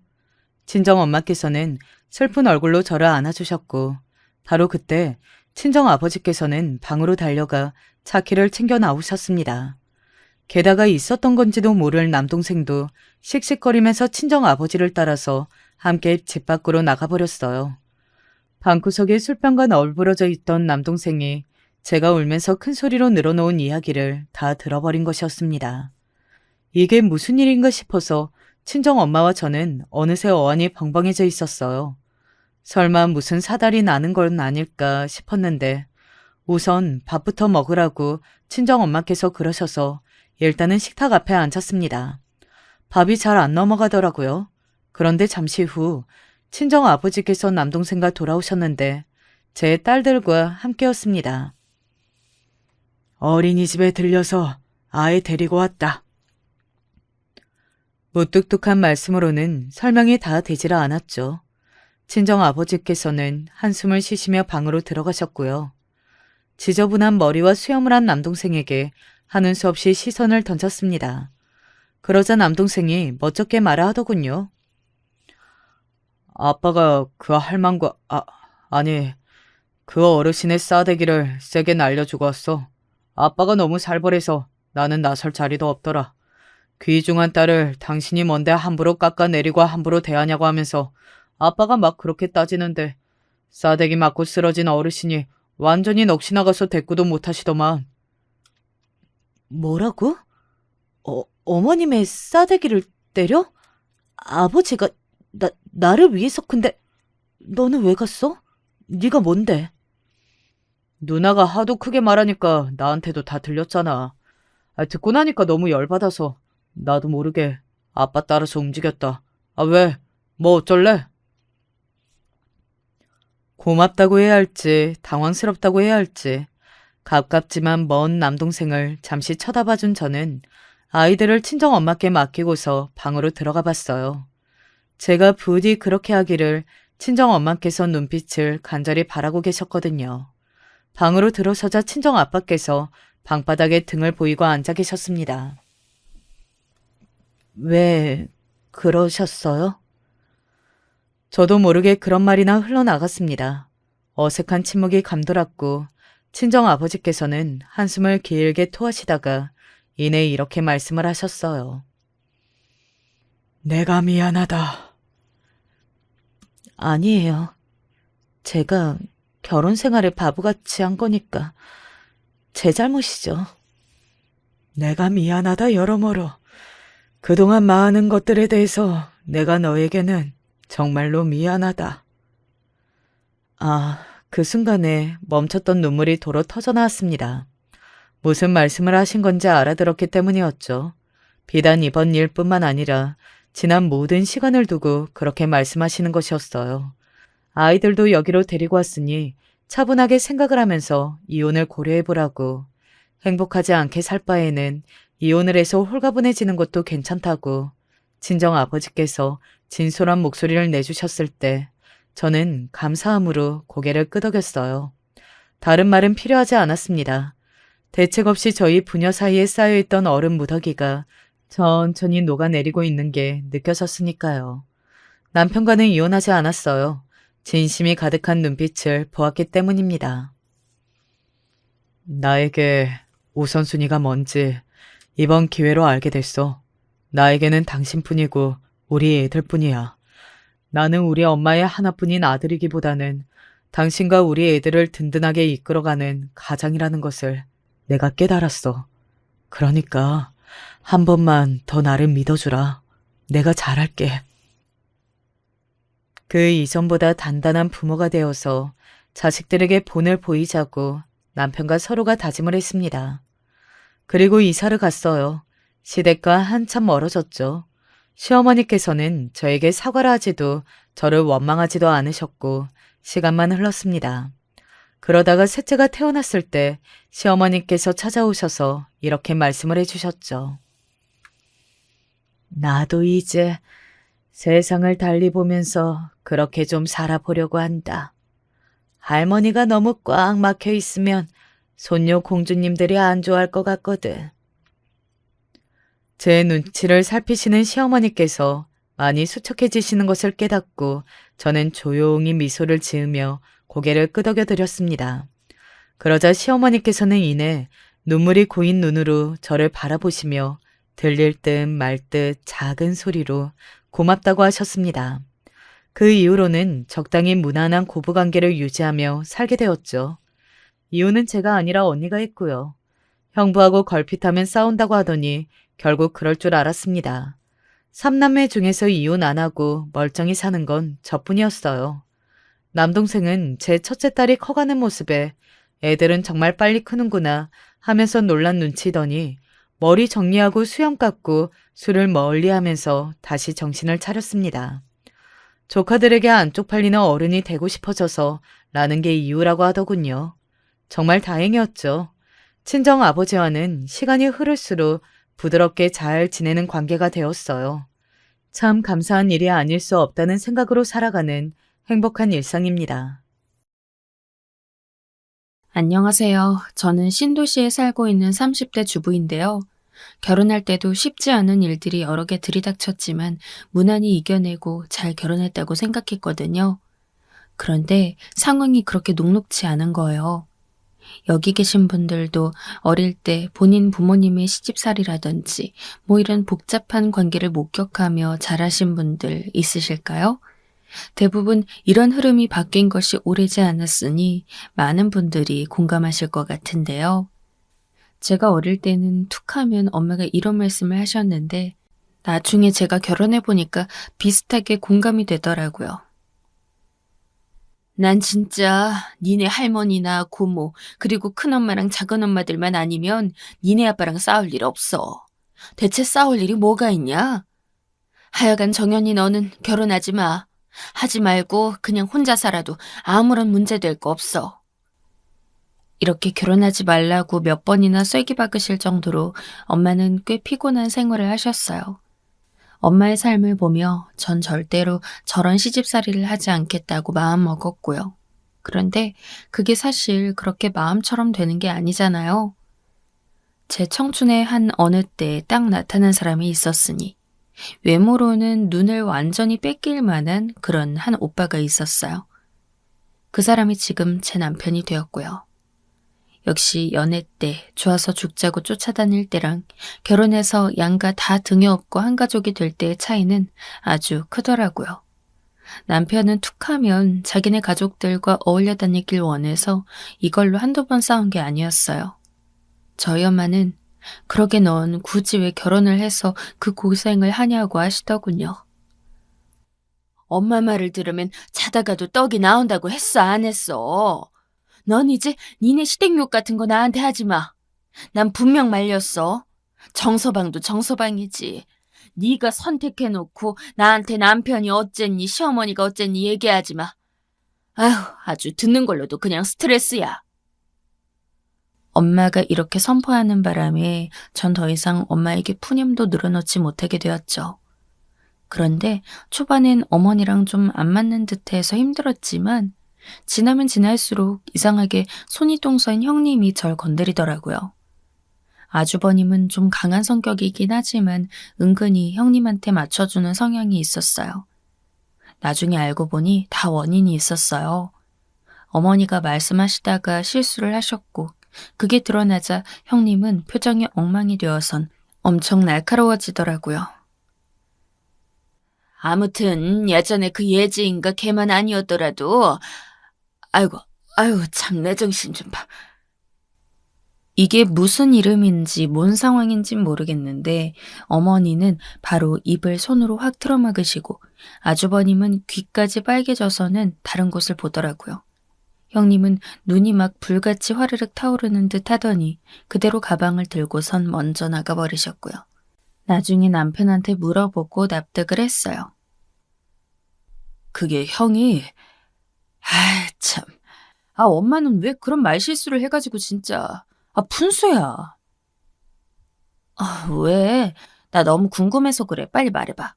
친정 엄마께서는 슬픈 얼굴로 저를 안아주셨고 바로 그때 친정 아버지께서는 방으로 달려가 차키를 챙겨 나오셨습니다. 게다가 있었던 건지도 모를 남동생도 씩씩거리면서 친정 아버지를 따라서 함께 집 밖으로 나가버렸어요. 방구석에 술병과 널브러져 있던 남동생이 제가 울면서 큰 소리로 늘어놓은 이야기를 다 들어버린 것이었습니다. 이게 무슨 일인가 싶어서 친정 엄마와 저는 어느새 어안이 벙벙해져 있었어요. 설마 무슨 사달이 나는 건 아닐까 싶었는데 우선 밥부터 먹으라고 친정 엄마께서 그러셔서 일단은 식탁 앞에 앉았습니다. 밥이 잘 안 넘어가더라고요. 그런데 잠시 후 친정 아버지께서 남동생과 돌아오셨는데 제 딸들과 함께였습니다. 어린이집에 들려서 아이 데리고 왔다. 무뚝뚝한 말씀으로는 설명이 다 되질 않았죠. 친정 아버지께서는 한숨을 쉬시며 방으로 들어가셨고요. 지저분한 머리와 수염을 한 남동생에게 하는 수 없이 시선을 던졌습니다. 그러자 남동생이 멋쩍게 말을 하더군요. 아빠가 그 할망과 아니 그 어르신의 싸대기를 세게 날려주고 왔어. 아빠가 너무 살벌해서 나는 나설 자리도 없더라. 귀중한 딸을 당신이 뭔데 함부로 깎아내리고 함부로 대하냐고 하면서 아빠가 막 그렇게 따지는데 싸대기 맞고 쓰러진 어르신이 완전히 넋이 나가서 대꾸도 못하시더만. 뭐라고? 어머님의 싸대기를 때려? 아버지가 나를 위해서. 근데 너는 왜 갔어? 네가 뭔데? 누나가 하도 크게 말하니까 나한테도 다 들렸잖아. 듣고 나니까 너무 열받아서 나도 모르게 아빠 따라서 움직였다. 왜? 뭐 어쩔래? 고맙다고 해야 할지 당황스럽다고 해야 할지 가깝지만 먼 남동생을 잠시 쳐다봐준 저는 아이들을 친정엄마께 맡기고서 방으로 들어가 봤어요. 제가 부디 그렇게 하기를 친정엄마께서 눈빛을 간절히 바라고 계셨거든요. 방으로 들어서자 친정아빠께서 방바닥에 등을 보이고 앉아 계셨습니다. 왜 그러셨어요? 저도 모르게 그런 말이나 흘러나갔습니다. 어색한 침묵이 감돌았고 친정 아버지께서는 한숨을 길게 토하시다가 이내 이렇게 말씀을 하셨어요. 내가 미안하다. 아니에요. 제가 결혼 생활을 바보같이 한 거니까 제 잘못이죠. 내가 미안하다 여러모로. 그동안 많은 것들에 대해서 내가 너에게는 정말로 미안하다. 그 순간에 멈췄던 눈물이 도로 터져나왔습니다. 무슨 말씀을 하신 건지 알아들었기 때문이었죠. 비단 이번 일뿐만 아니라 지난 모든 시간을 두고 그렇게 말씀하시는 것이었어요. 아이들도 여기로 데리고 왔으니 차분하게 생각을 하면서 이혼을 고려해보라고. 행복하지 않게 살 바에는 이혼을 해서 홀가분해지는 것도 괜찮다고 친정 아버지께서 진솔한 목소리를 내주셨을 때 저는 감사함으로 고개를 끄덕였어요. 다른 말은 필요하지 않았습니다. 대책 없이 저희 부녀 사이에 쌓여있던 얼음 무더기가 천천히 녹아내리고 있는 게 느껴졌으니까요. 남편과는 이혼하지 않았어요. 진심이 가득한 눈빛을 보았기 때문입니다. 나에게 우선순위가 뭔지 이번 기회로 알게 됐어. 나에게는 당신뿐이고 우리 애들뿐이야. 나는 우리 엄마의 하나뿐인 아들이기보다는 당신과 우리 애들을 든든하게 이끌어가는 가장이라는 것을 내가 깨달았어. 그러니까 한 번만 더 나를 믿어주라. 내가 잘할게. 그 이전보다 단단한 부모가 되어서 자식들에게 본을 보이자고 남편과 서로가 다짐을 했습니다. 그리고 이사를 갔어요. 시댁과 한참 멀어졌죠. 시어머니께서는 저에게 사과를 하지도 저를 원망하지도 않으셨고 시간만 흘렀습니다. 그러다가 셋째가 태어났을 때 시어머니께서 찾아오셔서 이렇게 말씀을 해주셨죠. 나도 이제 세상을 달리 보면서 그렇게 좀 살아보려고 한다. 할머니가 너무 꽉 막혀 있으면 손녀 공주님들이 안 좋아할 것 같거든. 제 눈치를 살피시는 시어머니께서 많이 수척해지시는 것을 깨닫고 저는 조용히 미소를 지으며 고개를 끄덕여 드렸습니다. 그러자 시어머니께서는 이내 눈물이 고인 눈으로 저를 바라보시며 들릴 듯 말 듯 작은 소리로 고맙다고 하셨습니다. 그 이후로는 적당히 무난한 고부관계를 유지하며 살게 되었죠. 이유는 제가 아니라 언니가 했고요. 형부하고 걸핏하면 싸운다고 하더니 결국 그럴 줄 알았습니다. 3남매 중에서 이혼 안 하고 멀쩡히 사는 건 저뿐이었어요. 남동생은 제 첫째 딸이 커가는 모습에 애들은 정말 빨리 크는구나 하면서 놀란 눈치더니 머리 정리하고 수염 깎고 술을 멀리 하면서 다시 정신을 차렸습니다. 조카들에게 안 쪽팔리는 어른이 되고 싶어져서 라는 게 이유라고 하더군요. 정말 다행이었죠. 친정 아버지와는 시간이 흐를수록 부드럽게 잘 지내는 관계가 되었어요. 참 감사한 일이 아닐 수 없다는 생각으로 살아가는 행복한 일상입니다. 안녕하세요. 저는 신도시에 살고 있는 30대 주부인데요. 결혼할 때도 쉽지 않은 일들이 여러 개 들이닥쳤지만 무난히 이겨내고 잘 결혼했다고 생각했거든요. 그런데 상황이 그렇게 녹록지 않은 거예요. 여기 계신 분들도 어릴 때 본인 부모님의 시집살이라든지 뭐 이런 복잡한 관계를 목격하며 자라신 분들 있으실까요? 대부분 이런 흐름이 바뀐 것이 오래지 않았으니 많은 분들이 공감하실 것 같은데요. 제가 어릴 때는 툭하면 엄마가 이런 말씀을 하셨는데 나중에 제가 결혼해보니까 비슷하게 공감이 되더라고요. 난 진짜 니네 할머니나 고모 그리고 큰엄마랑 작은엄마들만 아니면 니네 아빠랑 싸울 일 없어. 대체 싸울 일이 뭐가 있냐? 하여간 정연이 너는 결혼하지 마. 하지 말고 그냥 혼자 살아도 아무런 문제 될 거 없어. 이렇게 결혼하지 말라고 몇 번이나 쐐기 박으실 정도로 엄마는 꽤 피곤한 생활을 하셨어요. 엄마의 삶을 보며 전 절대로 저런 시집살이를 하지 않겠다고 마음먹었고요. 그런데 그게 사실 그렇게 마음처럼 되는 게 아니잖아요. 제 청춘의 한 어느 때에 딱 나타난 사람이 있었으니 외모로는 눈을 완전히 뺏길 만한 그런 한 오빠가 있었어요. 그 사람이 지금 제 남편이 되었고요. 역시 연애 때 좋아서 죽자고 쫓아다닐 때랑 결혼해서 양가 다 등에 업고 한 가족이 될 때의 차이는 아주 크더라고요. 남편은 툭하면 자기네 가족들과 어울려 다니길 원해서 이걸로 한두 번 싸운 게 아니었어요. 저희 엄마는 그러게 넌 굳이 왜 결혼을 해서 그 고생을 하냐고 하시더군요. 엄마 말을 들으면 자다가도 떡이 나온다고 했어 안 했어? 넌 이제 니네 시댁욕 같은 거 나한테 하지 마. 난 분명 말렸어. 정서방도 정서방이지. 네가 선택해놓고 나한테 남편이 어쨌니 시어머니가 어쨌니 얘기하지 마. 아휴 아주 듣는 걸로도 그냥 스트레스야. 엄마가 이렇게 선포하는 바람에 전 더 이상 엄마에게 푸념도 늘어놓지 못하게 되었죠. 그런데 초반엔 어머니랑 좀 안 맞는 듯해서 힘들었지만 지나면 지날수록 이상하게 손이 동서인 형님이 절 건드리더라고요. 아주버님은 좀 강한 성격이긴 하지만 은근히 형님한테 맞춰주는 성향이 있었어요. 나중에 알고 보니 다 원인이 있었어요. 어머니가 말씀하시다가 실수를 하셨고 그게 드러나자 형님은 표정이 엉망이 되어선 엄청 날카로워지더라고요. 아무튼 예전에 그 예지인가 걔만 아니었더라도 아이고, 아유, 참, 내 정신 좀 봐. 이게 무슨 이름인지 뭔 상황인진 모르겠는데 어머니는 바로 입을 손으로 확 틀어막으시고 아주버님은 귀까지 빨개져서는 다른 곳을 보더라고요. 형님은 눈이 막 불같이 화르륵 타오르는 듯 하더니 그대로 가방을 들고선 먼저 나가버리셨고요. 나중에 남편한테 물어보고 납득을 했어요. 그게 형이, 참. 엄마는 왜 그런 말실수를 해가지고 진짜. 푼수야. 왜? 나 너무 궁금해서 그래. 빨리 말해봐.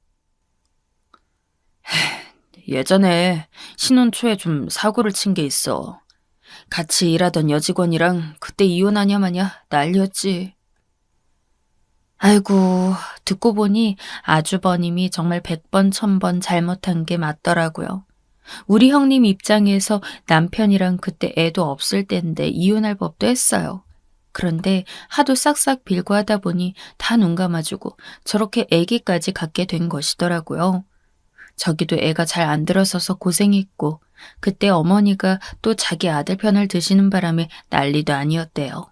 예전에 신혼 초에 좀 사고를 친 게 있어. 같이 일하던 여직원이랑 그때 이혼하냐 마냐 난리였지. 아이고, 듣고 보니 아주버님이 정말 100번, 1000번 잘못한 게 맞더라고요. 우리 형님 입장에서 남편이랑 그때 애도 없을 때인데 이혼할 법도 했어요. 그런데 하도 싹싹 빌고 하다 보니 다 눈 감아주고 저렇게 애기까지 갖게 된 것이더라고요. 저기도 애가 잘 안 들어서서 고생했고 그때 어머니가 또 자기 아들 편을 드시는 바람에 난리도 아니었대요.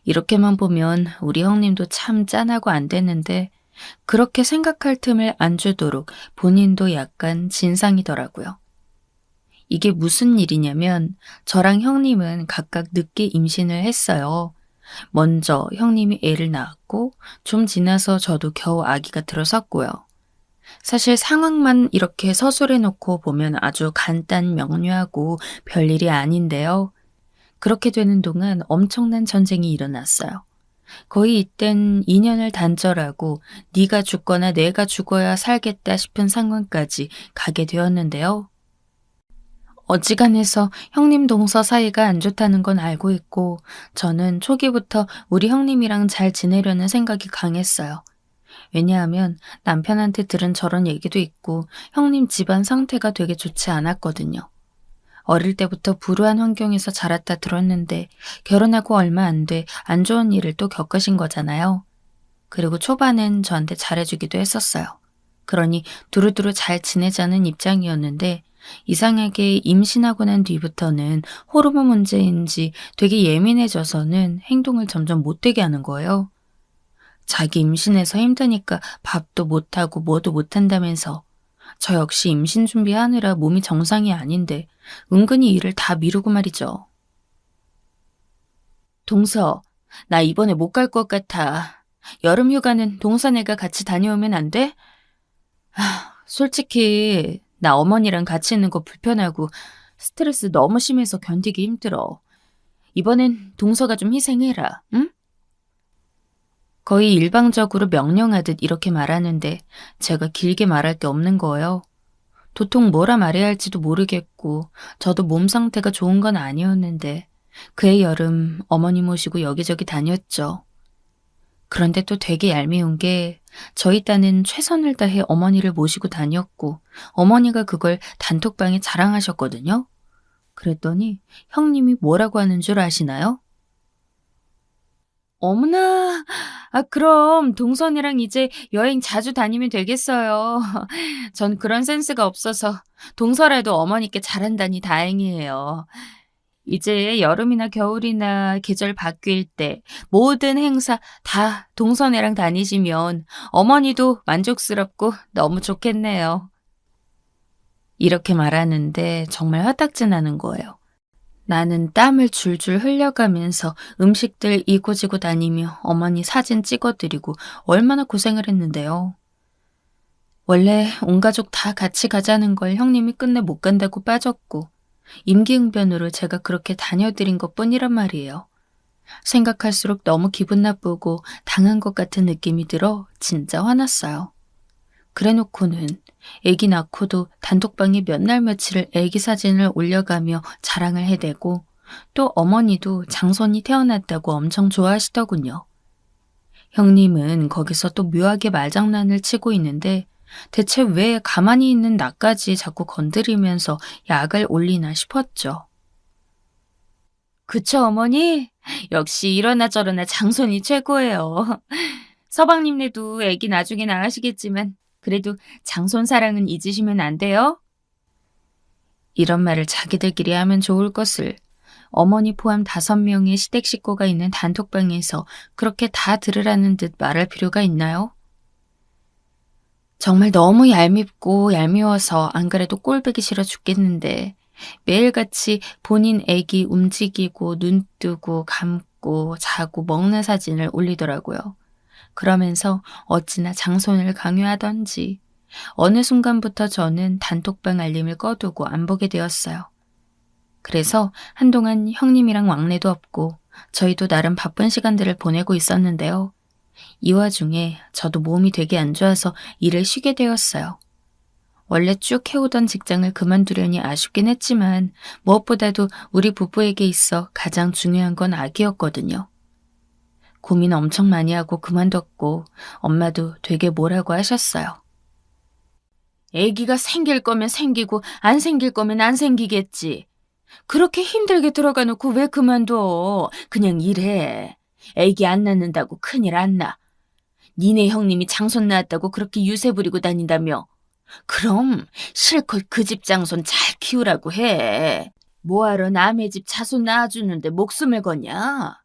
이렇게만 보면 우리 형님도 참 짠하고 안 됐는데 그렇게 생각할 틈을 안 주도록 본인도 약간 진상이더라고요. 이게 무슨 일이냐면 저랑 형님은 각각 늦게 임신을 했어요. 먼저 형님이 애를 낳았고 좀 지나서 저도 겨우 아기가 들어섰고요. 사실 상황만 이렇게 서술해 놓고 보면 아주 간단 명료하고 별일이 아닌데요. 그렇게 되는 동안 엄청난 전쟁이 일어났어요. 거의 이땐 인연을 단절하고 네가 죽거나 내가 죽어야 살겠다 싶은 상황까지 가게 되었는데요. 어지간해서 형님 동서 사이가 안 좋다는 건 알고 있고 저는 초기부터 우리 형님이랑 잘 지내려는 생각이 강했어요. 왜냐하면 남편한테 들은 저런 얘기도 있고 형님 집안 상태가 되게 좋지 않았거든요. 어릴 때부터 불우한 환경에서 자랐다 들었는데 결혼하고 얼마 안 돼 안 좋은 일을 또 겪으신 거잖아요. 그리고 초반엔 저한테 잘해주기도 했었어요. 그러니 두루두루 잘 지내자는 입장이었는데 이상하게 임신하고 난 뒤부터는 호르몬 문제인지 되게 예민해져서는 행동을 점점 못되게 하는 거예요. 자기 임신해서 힘드니까 밥도 못하고 뭐도 못한다면서 저 역시 임신 준비하느라 몸이 정상이 아닌데 은근히 일을 다 미루고 말이죠. 동서, 나 이번에 못 갈 것 같아. 여름 휴가는 동서네가 같이 다녀오면 안 돼? 솔직히 나 어머니랑 같이 있는 거 불편하고 스트레스 너무 심해서 견디기 힘들어. 이번엔 동서가 좀 희생해라, 응? 거의 일방적으로 명령하듯 이렇게 말하는데 제가 길게 말할 게 없는 거예요. 도통 뭐라 말해야 할지도 모르겠고 저도 몸 상태가 좋은 건 아니었는데 그해 여름 어머니 모시고 여기저기 다녔죠. 그런데 또 되게 얄미운 게 저희 딴은 최선을 다해 어머니를 모시고 다녔고 어머니가 그걸 단톡방에 자랑하셨거든요. 그랬더니 형님이 뭐라고 하는 줄 아시나요? 어머나, 그럼 동선이랑 이제 여행 자주 다니면 되겠어요. 전 그런 센스가 없어서 동서라도 어머니께 잘한다니 다행이에요. 이제 여름이나 겨울이나 계절 바뀔 때 모든 행사 다 동서네랑 다니시면 어머니도 만족스럽고 너무 좋겠네요. 이렇게 말하는데 정말 화딱지 나는 거예요. 나는 땀을 줄줄 흘려가면서 음식들 이고지고 다니며 어머니 사진 찍어드리고 얼마나 고생을 했는데요. 원래 온 가족 다 같이 가자는 걸 형님이 끝내 못 간다고 빠졌고 임기응변으로 제가 그렇게 다녀드린 것뿐이란 말이에요. 생각할수록 너무 기분 나쁘고 당한 것 같은 느낌이 들어 진짜 화났어요. 그래놓고는 애기 낳고도 단톡방에 몇 날 며칠을 애기 사진을 올려가며 자랑을 해대고 또 어머니도 장손이 태어났다고 엄청 좋아하시더군요. 형님은 거기서 또 묘하게 말장난을 치고 있는데 대체 왜 가만히 있는 나까지 자꾸 건드리면서 약을 올리나 싶었죠. 그쵸, 어머니? 역시 이러나 저러나 장손이 최고예요. 서방님네도 애기 나중에 낳으시겠지만 그래도 장손 사랑은 잊으시면 안 돼요? 이런 말을 자기들끼리 하면 좋을 것을 어머니 포함 5명의 시댁 식구가 있는 단톡방에서 그렇게 다 들으라는 듯 말할 필요가 있나요? 정말 너무 얄밉고 얄미워서 안 그래도 꼴보기 싫어 죽겠는데 매일같이 본인 애기 움직이고 눈 뜨고 감고 자고 먹는 사진을 올리더라고요. 그러면서 어찌나 장손을 강요하던지 어느 순간부터 저는 단톡방 알림을 꺼두고 안 보게 되었어요. 그래서 한동안 형님이랑 왕래도 없고 저희도 나름 바쁜 시간들을 보내고 있었는데요. 이 와중에 저도 몸이 되게 안 좋아서 일을 쉬게 되었어요. 원래 쭉 해오던 직장을 그만두려니 아쉽긴 했지만 무엇보다도 우리 부부에게 있어 가장 중요한 건 아기였거든요. 고민 엄청 많이 하고 그만뒀고 엄마도 되게 뭐라고 하셨어요. 애기가 생길 거면 생기고 안 생길 거면 안 생기겠지. 그렇게 힘들게 들어가 놓고 왜 그만둬? 그냥 일해. 애기 안 낳는다고 큰일 안 나. 니네 형님이 장손 낳았다고 그렇게 유세 부리고 다닌다며. 그럼 실컷 그 집 장손 잘 키우라고 해. 뭐하러 남의 집 자손 낳아주는데 목숨을 거냐?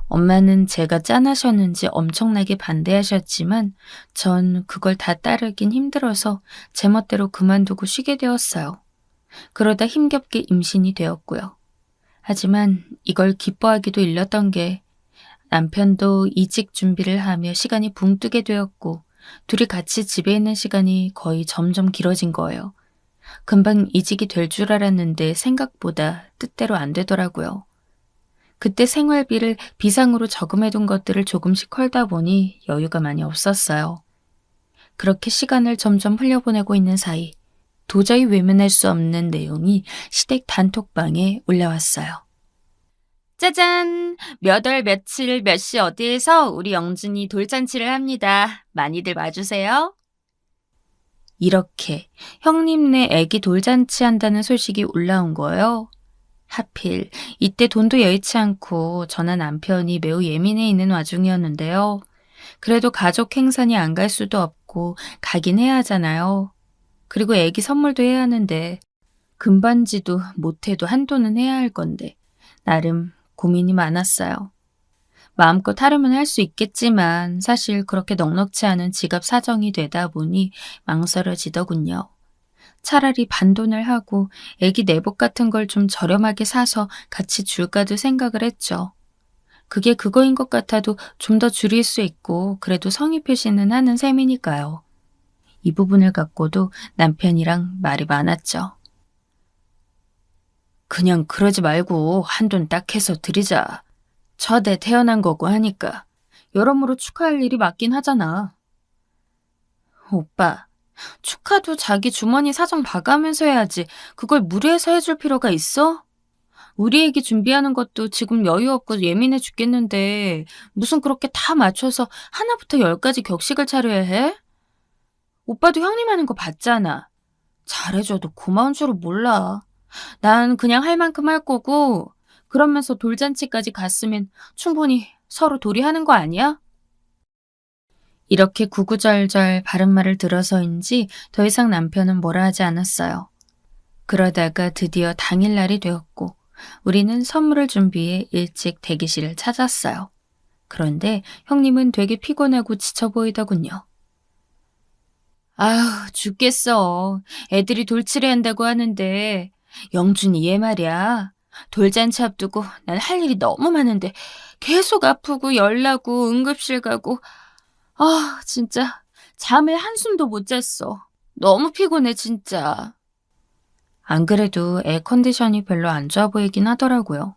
엄마는 제가 짠하셨는지 엄청나게 반대하셨지만 전 그걸 다 따르긴 힘들어서 제멋대로 그만두고 쉬게 되었어요. 그러다 힘겹게 임신이 되었고요. 하지만 이걸 기뻐하기도 일렀던 게 남편도 이직 준비를 하며 시간이 붕 뜨게 되었고 둘이 같이 집에 있는 시간이 거의 점점 길어진 거예요. 금방 이직이 될 줄 알았는데 생각보다 뜻대로 안 되더라고요. 그때 생활비를 비상으로 저금해둔 것들을 조금씩 헐다 보니 여유가 많이 없었어요. 그렇게 시간을 점점 흘려보내고 있는 사이 도저히 외면할 수 없는 내용이 시댁 단톡방에 올라왔어요. 짜잔! 몇 월 며칠 몇 시 어디에서 우리 영준이 돌잔치를 합니다. 많이들 와주세요. 이렇게 형님네 애기 돌잔치 한다는 소식이 올라온 거예요. 하필 이때 돈도 여의치 않고 저나 남편이 매우 예민해 있는 와중이었는데요. 그래도 가족 행사니 안 갈 수도 없고 가긴 해야 하잖아요. 그리고 애기 선물도 해야 하는데 금반지도 못해도 한도는 해야 할 건데 나름 고민이 많았어요. 마음껏 하려면 할 수 있겠지만 사실 그렇게 넉넉지 않은 지갑 사정이 되다 보니 망설여지더군요. 차라리 반돈을 하고 애기 내복 같은 걸 좀 저렴하게 사서 같이 줄까도 생각을 했죠. 그게 그거인 것 같아도 좀 더 줄일 수 있고 그래도 성의 표시는 하는 셈이니까요. 이 부분을 갖고도 남편이랑 말이 많았죠. 그냥 그러지 말고 한돈 딱 해서 드리자. 첫애 태어난 거고 하니까 여러모로 축하할 일이 맞긴 하잖아. 오빠, 축하도 자기 주머니 사정 봐가면서 해야지. 그걸 무리해서 해줄 필요가 있어? 우리 애기 준비하는 것도 지금 여유 없고 예민해 죽겠는데 무슨 그렇게 다 맞춰서 하나부터 10까지 격식을 차려야 해? 오빠도 형님 하는 거 봤잖아. 잘해줘도 고마운 줄은 몰라. 난 그냥 할 만큼 할 거고 그러면서 돌잔치까지 갔으면 충분히 서로 도리하는 거 아니야? 이렇게 구구절절 바른 말을 들어서인지 더 이상 남편은 뭐라 하지 않았어요. 그러다가 드디어 당일날이 되었고 우리는 선물을 준비해 일찍 대기실을 찾았어요. 그런데 형님은 되게 피곤하고 지쳐 보이더군요. 아휴, 죽겠어. 애들이 돌칠해 한다고 하는데 영준이 얘 말이야. 돌잔치 앞두고 난 할 일이 너무 많은데 계속 아프고 열나고 응급실 가고 아, 진짜 잠을 한숨도 못 잤어. 너무 피곤해, 진짜. 안 그래도 애 컨디션이 별로 안 좋아 보이긴 하더라고요.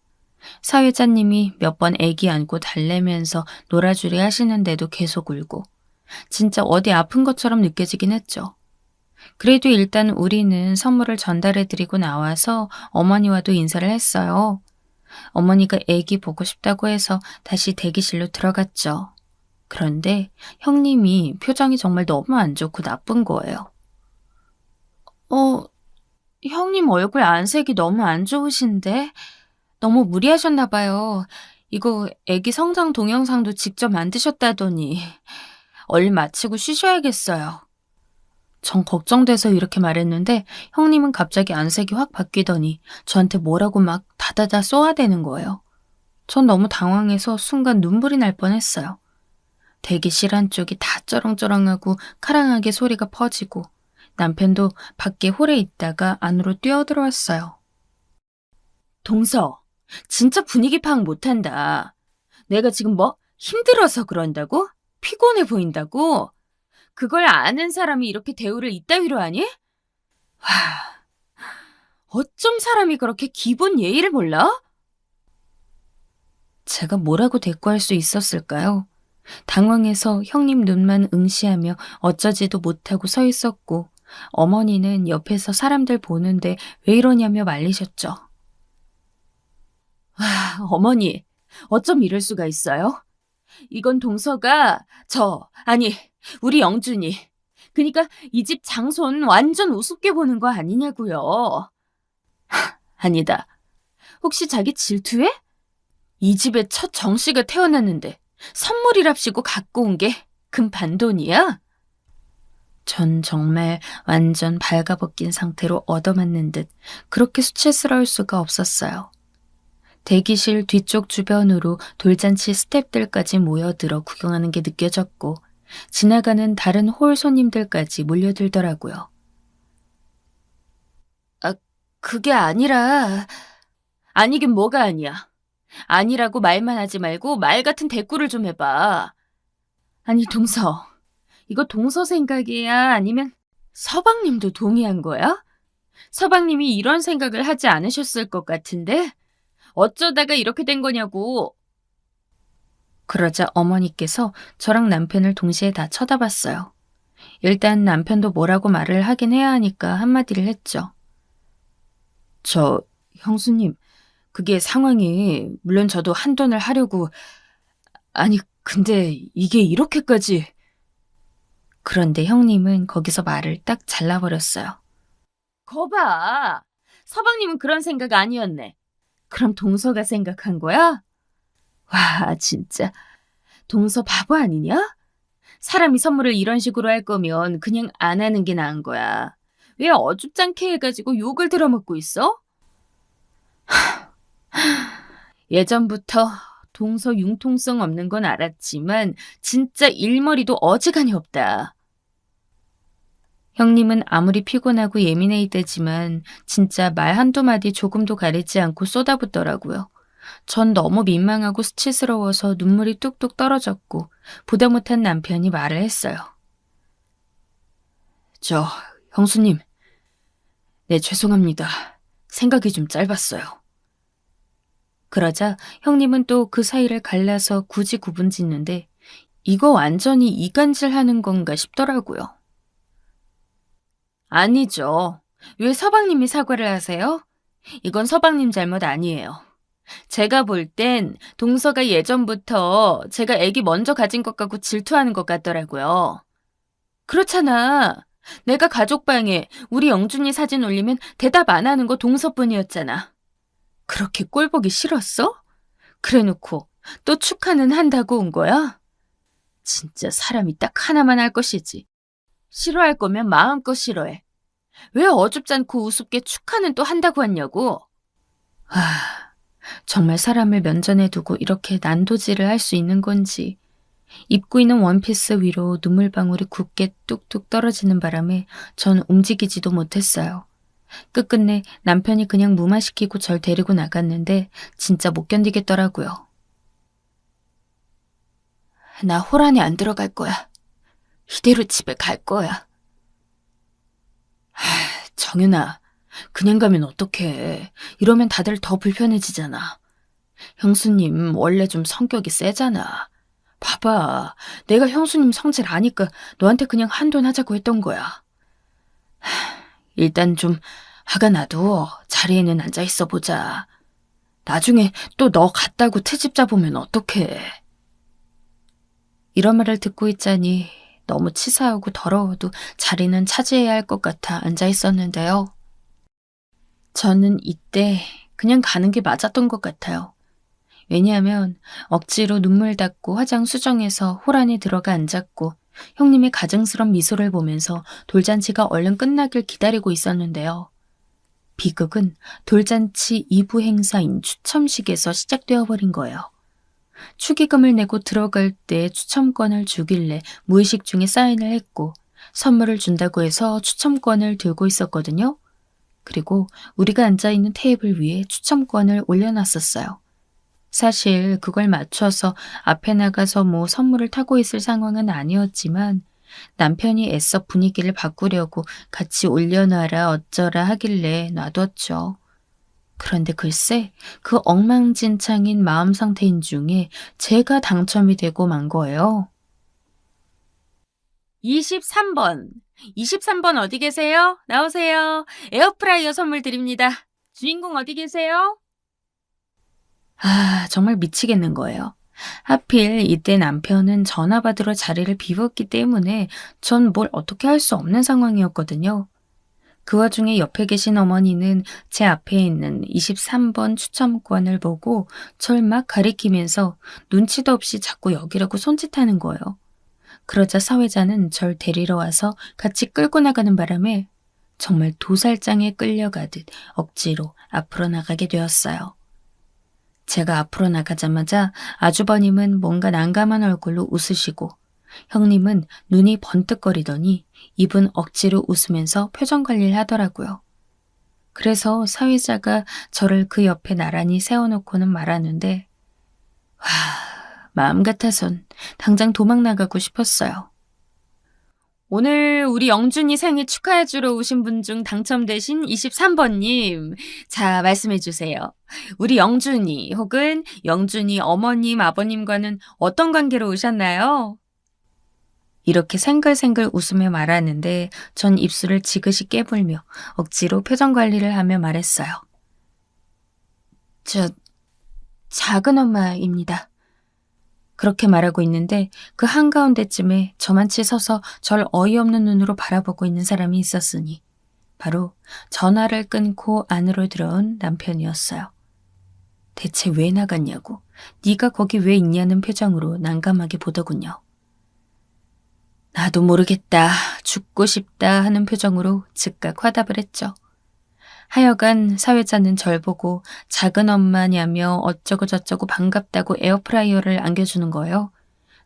사회자님이 몇 번 애기 안고 달래면서 놀아주리 하시는데도 계속 울고 진짜 어디 아픈 것처럼 느껴지긴 했죠. 그래도 일단 우리는 선물을 전달해드리고 나와서 어머니와도 인사를 했어요. 어머니가 애기 보고 싶다고 해서 다시 대기실로 들어갔죠. 그런데 형님이 표정이 정말 너무 안 좋고 나쁜 거예요. 형님 얼굴 안색이 너무 안 좋으신데? 너무 무리하셨나 봐요. 이거 애기 성장 동영상도 직접 만드셨다더니 얼른 마치고 쉬셔야겠어요. 전 걱정돼서 이렇게 말했는데 형님은 갑자기 안색이 확 바뀌더니 저한테 뭐라고 막 다다다 쏘아대는 거예요. 전 너무 당황해서 순간 눈물이 날 뻔했어요. 대기실 한쪽이 다 쩌렁쩌렁하고 카랑하게 소리가 퍼지고 남편도 밖에 홀에 있다가 안으로 뛰어들어왔어요. 동서, 진짜 분위기 파악 못한다. 내가 지금 뭐 힘들어서 그런다고? 피곤해 보인다고? 그걸 아는 사람이 이렇게 대우를 이따위로 하니? 와, 어쩜 사람이 그렇게 기본 예의를 몰라? 제가 뭐라고 대꾸할 수 있었을까요? 당황해서 형님 눈만 응시하며 어쩌지도 못하고 서 있었고 어머니는 옆에서 사람들 보는데 왜 이러냐며 말리셨죠. 와, 어머니, 어쩜 이럴 수가 있어요? 이건 동서가 아니, 우리 영준이. 그니까 이 집 장손 완전 우습게 보는 거 아니냐고요. 아니다. 혹시 자기 질투해? 이 집에 첫 정씨가 태어났는데 선물이랍시고 갖고 온 게 금반돈이야? 전 정말 완전 발가벗긴 상태로 얻어맞는 듯 그렇게 수치스러울 수가 없었어요. 대기실 뒤쪽 주변으로 돌잔치 스태프들까지 모여들어 구경하는 게 느껴졌고 지나가는 다른 홀 손님들까지 몰려들더라고요. 아, 그게 아니라... 아니긴 뭐가 아니야. 아니라고 말만 하지 말고 말 같은 대꾸를 좀 해봐. 아니, 동서. 이거 동서 생각이야? 아니면 서방님도 동의한 거야? 서방님이 이런 생각을 하지 않으셨을 것 같은데? 어쩌다가 이렇게 된 거냐고. 그러자 어머니께서 저랑 남편을 동시에 다 쳐다봤어요. 일단 남편도 뭐라고 말을 하긴 해야 하니까 한마디를 했죠. 형수님, 그게 상황이, 물론 저도 한돈을 하려고, 아니, 근데 이게 이렇게까지. 그런데 형님은 거기서 말을 딱 잘라버렸어요. 거봐! 서방님은 그런 생각 아니었네. 그럼 동서가 생각한 거야? 와, 진짜. 동서 바보 아니냐? 사람이 선물을 이런 식으로 할 거면 그냥 안 하는 게 나은 거야. 왜 어줍잖게 해가지고 욕을 들어먹고 있어? 예전부터 동서 융통성 없는 건 알았지만 진짜 일머리도 어지간히 없다. 형님은 아무리 피곤하고 예민해 있다지만 진짜 말 한두 마디 조금도 가리지 않고 쏟아붓더라고요. 전 너무 민망하고 수치스러워서 눈물이 뚝뚝 떨어졌고 보다 못한 남편이 말을 했어요. 형수님, 네, 죄송합니다. 생각이 좀 짧았어요. 그러자 형님은 또 그 사이를 갈라서 굳이 구분 짓는데 이거 완전히 이간질하는 건가 싶더라고요. 아니죠. 왜 서방님이 사과를 하세요? 이건 서방님 잘못 아니에요. 제가 볼 땐 동서가 예전부터 제가 애기 먼저 가진 것 같고 질투하는 것 같더라고요. 그렇잖아. 내가 가족방에 우리 영준이 사진 올리면 대답 안 하는 거 동서뿐이었잖아. 그렇게 꼴 보기 싫었어? 그래놓고 또 축하는 한다고 온 거야? 진짜 사람이 딱 하나만 할 것이지. 싫어할 거면 마음껏 싫어해. 왜 어줍잖고 우습게 축하는 또 한다고 했냐고. 정말 사람을 면전에 두고 이렇게 난도질을 할 수 있는 건지. 입고 있는 원피스 위로 눈물방울이 굳게 뚝뚝 떨어지는 바람에 전 움직이지도 못했어요. 끝끝내 남편이 그냥 무마시키고 절 데리고 나갔는데 진짜 못 견디겠더라고요. 나 홀 안에 안 들어갈 거야. 이대로 집에 갈 거야. 정윤아, 그냥 가면 어떡해. 이러면 다들 더 불편해지잖아. 형수님 원래 좀 성격이 세잖아. 봐봐, 내가 형수님 성질 아니까 너한테 그냥 한돈 하자고 했던 거야. 일단 좀 화가 나도 자리에는 앉아있어 보자. 나중에 또 너 갔다고 트집 잡으면 어떡해. 이런 말을 듣고 있자니 너무 치사하고 더러워도 자리는 차지해야 할 것 같아 앉아있었는데요. 저는 이때 그냥 가는 게 맞았던 것 같아요. 왜냐하면 억지로 눈물 닦고 화장 수정해서 홀 안에 들어가 앉았고 형님의 가증스런 미소를 보면서 돌잔치가 얼른 끝나길 기다리고 있었는데요. 비극은 돌잔치 2부 행사인 추첨식에서 시작되어 버린 거예요. 축의금을 내고 들어갈 때 추첨권을 주길래 무의식 중에 사인을 했고 선물을 준다고 해서 추첨권을 들고 있었거든요. 그리고 우리가 앉아있는 테이블 위에 추첨권을 올려놨었어요. 사실 그걸 맞춰서 앞에 나가서 선물을 타고 있을 상황은 아니었지만 남편이 애써 분위기를 바꾸려고 같이 올려놔라 어쩌라 하길래 놔뒀죠. 그런데 글쎄 그 엉망진창인 마음 상태인 중에 제가 당첨이 되고 만 거예요. 23번. 23번 어디 계세요? 나오세요. 에어프라이어 선물 드립니다. 주인공 어디 계세요? 정말 미치겠는 거예요. 하필 이때 남편은 전화 받으러 자리를 비웠기 때문에 전 뭘 어떻게 할 수 없는 상황이었거든요. 그 와중에 옆에 계신 어머니는 제 앞에 있는 23번 추첨권을 보고 절 막 가리키면서 눈치도 없이 자꾸 여기라고 손짓하는 거예요. 그러자 사회자는 절 데리러 와서 같이 끌고 나가는 바람에 정말 도살장에 끌려가듯 억지로 앞으로 나가게 되었어요. 제가 앞으로 나가자마자 아주버님은 뭔가 난감한 얼굴로 웃으시고 형님은 눈이 번뜩거리더니 입은 억지로 웃으면서 표정 관리를 하더라고요. 그래서 사회자가 저를 그 옆에 나란히 세워놓고는 말하는데 마음 같아선 당장 도망 나가고 싶었어요. 오늘 우리 영준이 생일 축하해주러 오신 분 중 당첨되신 23번님, 자 말씀해주세요. 우리 영준이 혹은 영준이 어머님, 아버님과는 어떤 관계로 오셨나요? 이렇게 생글생글 웃으며 말하는데 전 입술을 지그시 깨물며 억지로 표정 관리를 하며 말했어요. 저 작은 엄마입니다. 그렇게 말하고 있는데 그 한가운데쯤에 저만치 서서 절 어이없는 눈으로 바라보고 있는 사람이 있었으니 바로 전화를 끊고 안으로 들어온 남편이었어요. 대체 왜 나갔냐고, 네가 거기 왜 있냐는 표정으로 난감하게 보더군요. 나도 모르겠다, 죽고 싶다 하는 표정으로 즉각 화답을 했죠. 하여간 사회자는 절 보고 작은 엄마냐며 어쩌고 저쩌고 반갑다고 에어프라이어를 안겨주는 거예요.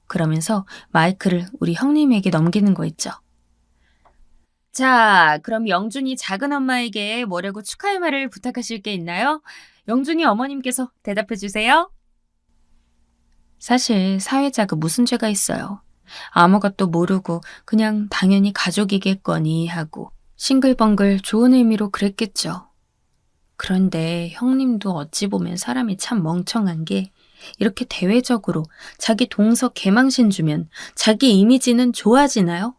그러면서 마이크를 우리 형님에게 넘기는 거 있죠. 자, 그럼 영준이 작은 엄마에게 뭐라고 축하의 말을 부탁하실 게 있나요? 영준이 어머님께서 대답해 주세요. 사실 사회자가 무슨 죄가 있어요. 아무것도 모르고 그냥 당연히 가족이겠거니 하고 싱글벙글 좋은 의미로 그랬겠죠. 그런데 형님도 어찌 보면 사람이 참 멍청한 게 이렇게 대외적으로 자기 동서 개망신 주면 자기 이미지는 좋아지나요?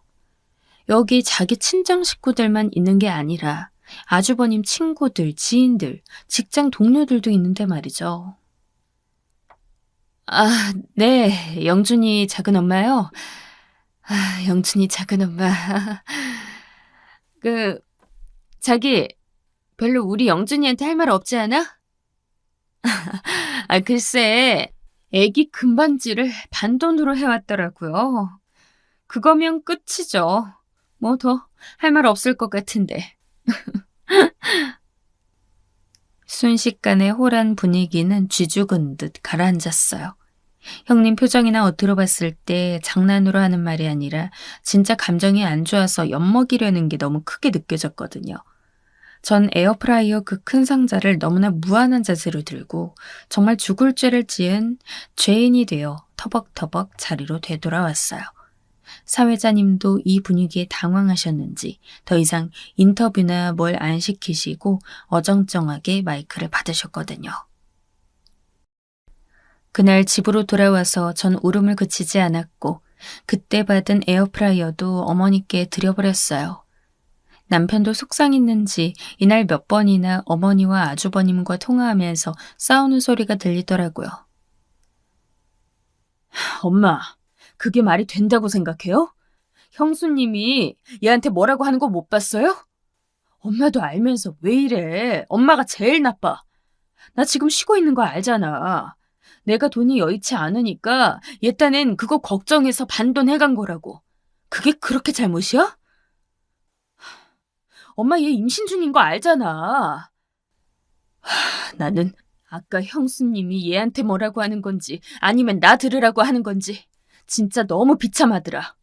여기 자기 친정 식구들만 있는 게 아니라 아주버님 친구들, 지인들, 직장 동료들도 있는데 말이죠. 네, 영준이 작은 엄마요. 영준이 작은 엄마. 자기, 별로 우리 영준이한테 할 말 없지 않아? 글쎄, 애기 금반지를 반돈으로 해왔더라고요. 그거면 끝이죠. 뭐 더 할 말 없을 것 같은데. 순식간에 홀한 분위기는 쥐죽은 듯 가라앉았어요. 형님 표정이나 옷들어 봤을 때 장난으로 하는 말이 아니라 진짜 감정이 안 좋아서 엿먹이려는 게 너무 크게 느껴졌거든요. 전 에어프라이어 그 큰 상자를 너무나 무한한 자세로 들고 정말 죽을 죄를 지은 죄인이 되어 터벅터벅 자리로 되돌아왔어요. 사회자님도 이 분위기에 당황하셨는지 더 이상 인터뷰나 뭘 안 시키시고 어정쩡하게 마이크를 받으셨거든요. 그날 집으로 돌아와서 전 울음을 그치지 않았고 그때 받은 에어프라이어도 어머니께 드려버렸어요. 남편도 속상했는지 이날 몇 번이나 어머니와 아주버님과 통화하면서 싸우는 소리가 들리더라고요. 엄마, 그게 말이 된다고 생각해요? 형수님이 얘한테 뭐라고 하는 거 못 봤어요? 엄마도 알면서 왜 이래? 엄마가 제일 나빠. 나 지금 쉬고 있는 거 알잖아. 내가 돈이 여의치 않으니까 얘 딴엔 그거 걱정해서 반돈 해간 거라고. 그게 그렇게 잘못이야? 엄마 얘 임신 중인 거 알잖아. 나는 아까 형수님이 얘한테 뭐라고 하는 건지 아니면 나 들으라고 하는 건지 진짜 너무 비참하더라.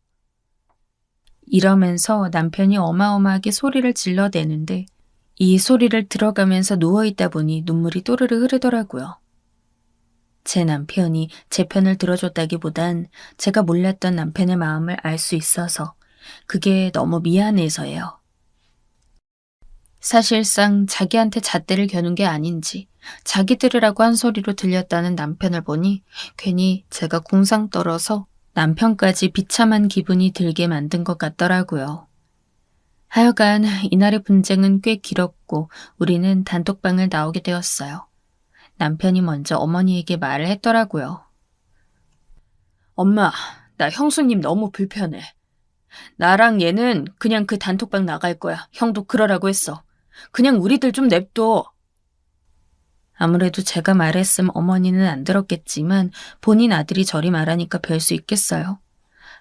이러면서 남편이 어마어마하게 소리를 질러대는데 이 소리를 들어가면서 누워있다 보니 눈물이 또르르 흐르더라고요. 제 남편이 제 편을 들어줬다기보단 제가 몰랐던 남편의 마음을 알 수 있어서 그게 너무 미안해서예요. 사실상 자기한테 잣대를 겨눈 게 아닌지 자기 들으라고 한 소리로 들렸다는 남편을 보니 괜히 제가 공상 떨어서 남편까지 비참한 기분이 들게 만든 것 같더라고요. 하여간 이날의 분쟁은 꽤 길었고 우리는 단톡방을 나오게 되었어요. 남편이 먼저 어머니에게 말을 했더라고요. 엄마, 나 형수님 너무 불편해. 나랑 얘는 그냥 그 단톡방 나갈 거야. 형도 그러라고 했어. 그냥 우리들 좀 냅둬. 아무래도 제가 말했음 어머니는 안 들었겠지만 본인 아들이 저리 말하니까 별 수 있겠어요.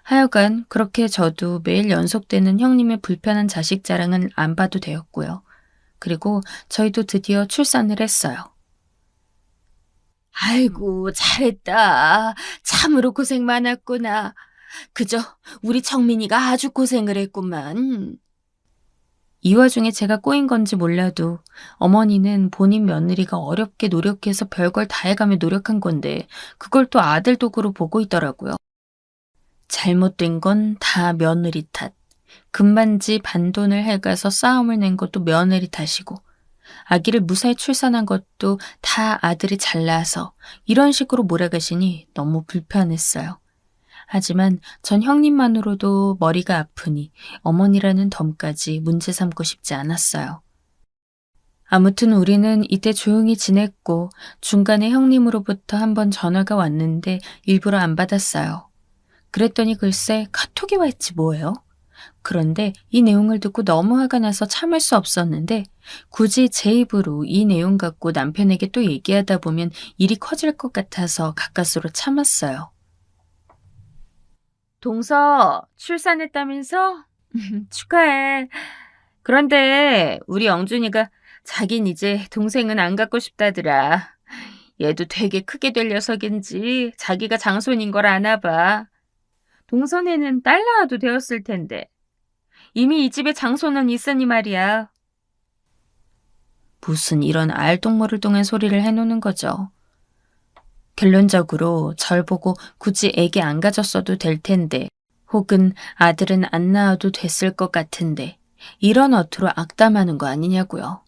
하여간 그렇게 저도 매일 연속되는 형님의 불편한 자식 자랑은 안 봐도 되었고요. 그리고 저희도 드디어 출산을 했어요. 아이고, 잘했다. 참으로 고생 많았구나. 그저 우리 정민이가 아주 고생을 했구만. 이 와중에 제가 꼬인 건지 몰라도 어머니는 본인 며느리가 어렵게 노력해서 별걸 다 해가며 노력한 건데 그걸 또 아들 도구로 보고 있더라고요. 잘못된 건 다 며느리 탓. 금반지 반돈을 해가서 싸움을 낸 것도 며느리 탓이고 아기를 무사히 출산한 것도 다 아들이 잘나서 이런 식으로 몰아가시니 너무 불편했어요. 하지만 전 형님만으로도 머리가 아프니 어머니라는 덤까지 문제 삼고 싶지 않았어요. 아무튼 우리는 이때 조용히 지냈고 중간에 형님으로부터 한번 전화가 왔는데 일부러 안 받았어요. 그랬더니 글쎄 카톡이 와 있지 뭐예요? 그런데 이 내용을 듣고 너무 화가 나서 참을 수 없었는데 굳이 제 입으로 이 내용 갖고 남편에게 또 얘기하다 보면 일이 커질 것 같아서 가까스로 참았어요. 동서 출산했다면서? 축하해. 그런데 우리 영준이가 자긴 이제 동생은 안 갖고 싶다더라. 얘도 되게 크게 될 녀석인지 자기가 장손인 걸 아나 봐. 동선에는 딸 낳아도 되었을 텐데. 이미 이 집에 장손은 있으니 말이야. 무슨 이런 알똥모를똥한 소리를 해놓는 거죠. 결론적으로 절 보고 굳이 애기 안 가졌어도 될 텐데 혹은 아들은 안 낳아도 됐을 것 같은데 이런 어투로 악담하는 거 아니냐고요.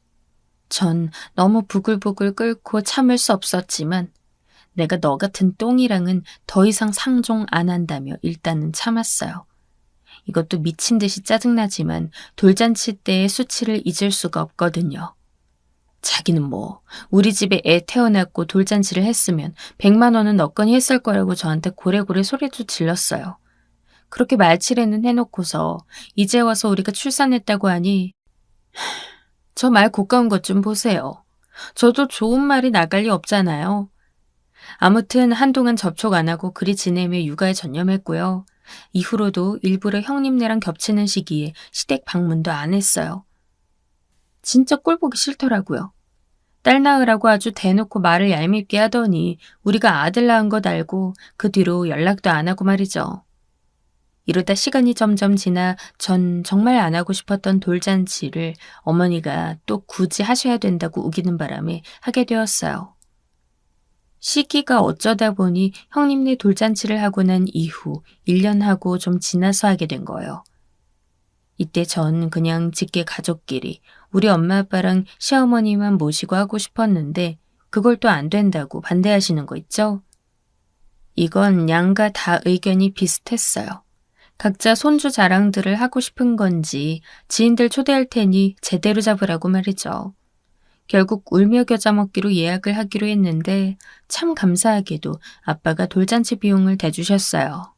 전 너무 부글부글 끓고 참을 수 없었지만 내가 너 같은 똥이랑은 더 이상 상종 안 한다며 일단은 참았어요. 이것도 미친 듯이 짜증나지만 돌잔치 때의 수치를 잊을 수가 없거든요. 자기는 뭐 우리 집에 애 태어났고 돌잔치를 했으면 100만 원은 너꺼니 했을 거라고 저한테 고래고래 소리도 질렀어요. 그렇게 말치레는 해놓고서 이제 와서 우리가 출산했다고 하니 저 말 고가운 것 좀 보세요. 저도 좋은 말이 나갈 리 없잖아요. 아무튼 한동안 접촉 안 하고 그리 지내며 육아에 전념했고요. 이후로도 일부러 형님네랑 겹치는 시기에 시댁 방문도 안 했어요. 진짜 꼴 보기 싫더라고요. 딸 낳으라고 아주 대놓고 말을 얄밉게 하더니 우리가 아들 낳은 것 알고 그 뒤로 연락도 안 하고 말이죠. 이러다 시간이 점점 지나 전 정말 안 하고 싶었던 돌잔치를 어머니가 또 굳이 하셔야 된다고 우기는 바람에 하게 되었어요. 시기가 어쩌다 보니 형님네 돌잔치를 하고 난 이후 1년 하고 좀 지나서 하게 된 거예요. 이때 전 그냥 직계 가족끼리 우리 엄마 아빠랑 시어머니만 모시고 하고 싶었는데 그걸 또 안 된다고 반대하시는 거 있죠? 이건 양가 다 의견이 비슷했어요. 각자 손주 자랑들을 하고 싶은 건지 지인들 초대할 테니 제대로 잡으라고 말이죠. 결국 울며 겨자 먹기로 예약을 하기로 했는데 참 감사하게도 아빠가 돌잔치 비용을 대주셨어요.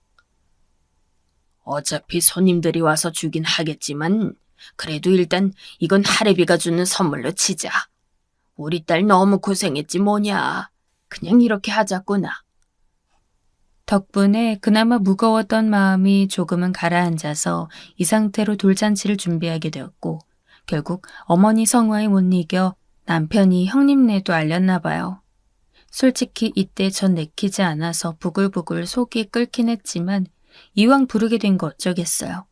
어차피 손님들이 와서 주긴 하겠지만 그래도 일단 이건 할애비가 주는 선물로 치자. 우리 딸 너무 고생했지 뭐냐. 그냥 이렇게 하자꾸나. 덕분에 그나마 무거웠던 마음이 조금은 가라앉아서 이 상태로 돌잔치를 준비하게 되었고 결국 어머니 성화에 못 이겨 남편이 형님네도 알렸나 봐요. 솔직히 이때 전 내키지 않아서 부글부글 속이 끓긴 했지만 이왕 부르게 된 거 어쩌겠어요.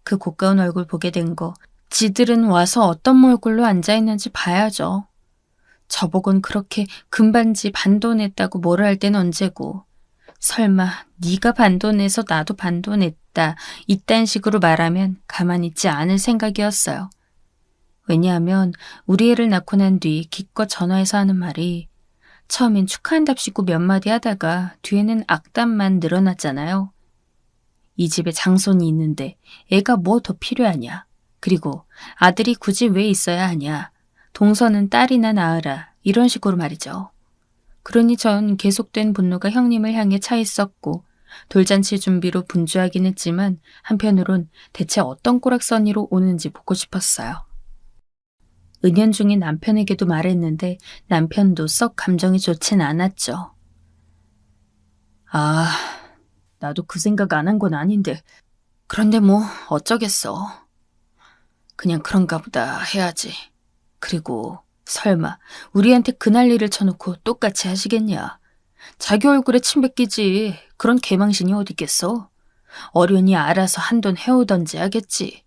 그 고가운 얼굴 보게 된 거 지들은 와서 어떤 몰골로 앉아있는지 봐야죠. 저보곤 그렇게 금반지 반돈했다고 뭐라 할 땐 언제고 설마 네가 반돈해서 나도 반돈했다 이딴 식으로 말하면 가만히 있지 않을 생각이었어요. 왜냐하면 우리 애를 낳고 난 뒤 기껏 전화해서 하는 말이 처음엔 축하한답시고 몇 마디 하다가 뒤에는 악담만 늘어났잖아요. 이 집에 장손이 있는데 애가 뭐 더 필요하냐. 그리고 아들이 굳이 왜 있어야 하냐. 동서는 딸이나 낳으라. 이런 식으로 말이죠. 그러니 전 계속된 분노가 형님을 향해 차 있었고 돌잔치 준비로 분주하긴 했지만 한편으론 대체 어떤 꼬락서니로 오는지 보고 싶었어요. 은연중에 남편에게도 말했는데 남편도 썩 감정이 좋진 않았죠. 아, 나도 그 생각 안 한 건 아닌데 그런데 뭐 어쩌겠어. 그냥 그런가 보다 해야지. 그리고 설마 우리한테 그 난리를 쳐놓고 똑같이 하시겠냐. 자기 얼굴에 침 뱉기지. 그런 개망신이 어딨겠어. 어련히 알아서 한돈 해오던지 하겠지.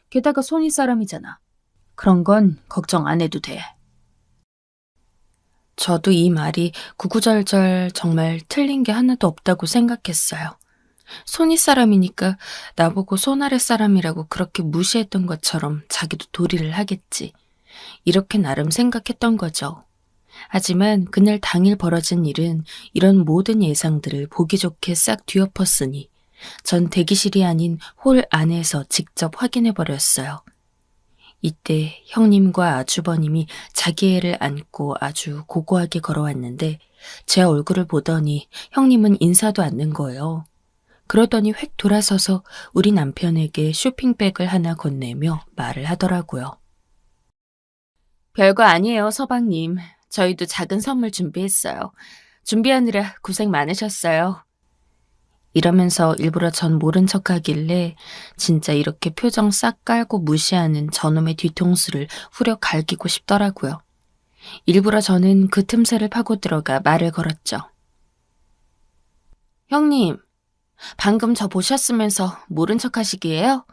게다가 손이 사람이잖아. 그런 건 걱정 안 해도 돼. 저도 이 말이 구구절절 정말 틀린 게 하나도 없다고 생각했어요. 손윗 사람이니까 나보고 손아래 사람이라고 그렇게 무시했던 것처럼 자기도 도리를 하겠지. 이렇게 나름 생각했던 거죠. 하지만 그날 당일 벌어진 일은 이런 모든 예상들을 보기 좋게 싹 뒤엎었으니 전 대기실이 아닌 홀 안에서 직접 확인해버렸어요. 이때 형님과 아주버님이 자기 애를 안고 아주 고고하게 걸어왔는데 제 얼굴을 보더니 형님은 인사도 않는 거예요. 그러더니 획 돌아서서 우리 남편에게 쇼핑백을 하나 건네며 말을 하더라고요. 별거 아니에요, 서방님. 저희도 작은 선물 준비했어요. 준비하느라 고생 많으셨어요. 이러면서 일부러 전 모른 척하길래 진짜 이렇게 표정 싹 깔고 무시하는 저놈의 뒤통수를 후려 갈기고 싶더라고요. 일부러 저는 그 틈새를 파고 들어가 말을 걸었죠. 형님, 방금 저 보셨으면서 모른 척 하시기에요?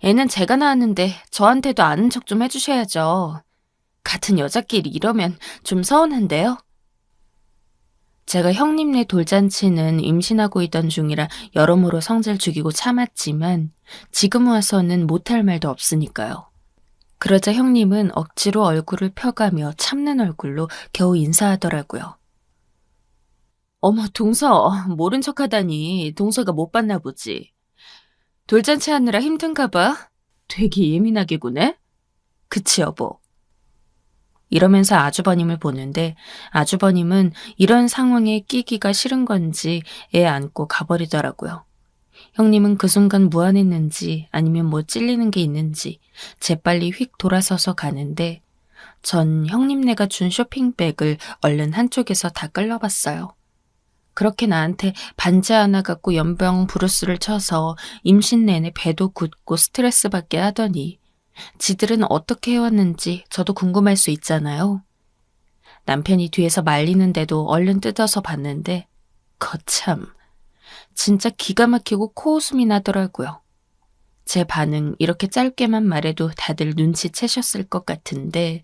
애는 제가 낳았는데 저한테도 아는 척 좀 해주셔야죠. 같은 여자끼리 이러면 좀 서운한데요? 제가 형님네 돌잔치는 임신하고 있던 중이라 여러모로 성질 죽이고 참았지만 지금 와서는 못할 말도 없으니까요. 그러자 형님은 억지로 얼굴을 펴가며 참는 얼굴로 겨우 인사하더라고요. 어머, 동서, 모른 척하다니 동서가 못 봤나 보지. 돌잔치 하느라 힘든가 봐. 되게 예민하게 구네? 그치, 여보? 이러면서 아주버님을 보는데 아주버님은 이런 상황에 끼기가 싫은 건지 애 안고 가버리더라고요. 형님은 그 순간 무안했는지 아니면 뭐 찔리는 게 있는지 재빨리 휙 돌아서서 가는데 전 형님네가 준 쇼핑백을 얼른 한쪽에서 다 끌러봤어요. 그렇게 나한테 반지 하나 갖고 연병 브루스를 쳐서 임신 내내 배도 굳고 스트레스 받게 하더니 지들은 어떻게 해왔는지 저도 궁금할 수 있잖아요. 남편이 뒤에서 말리는데도 얼른 뜯어서 봤는데 거참 진짜 기가 막히고 코웃음이 나더라고요. 제 반응 이렇게 짧게만 말해도 다들 눈치채셨을 것 같은데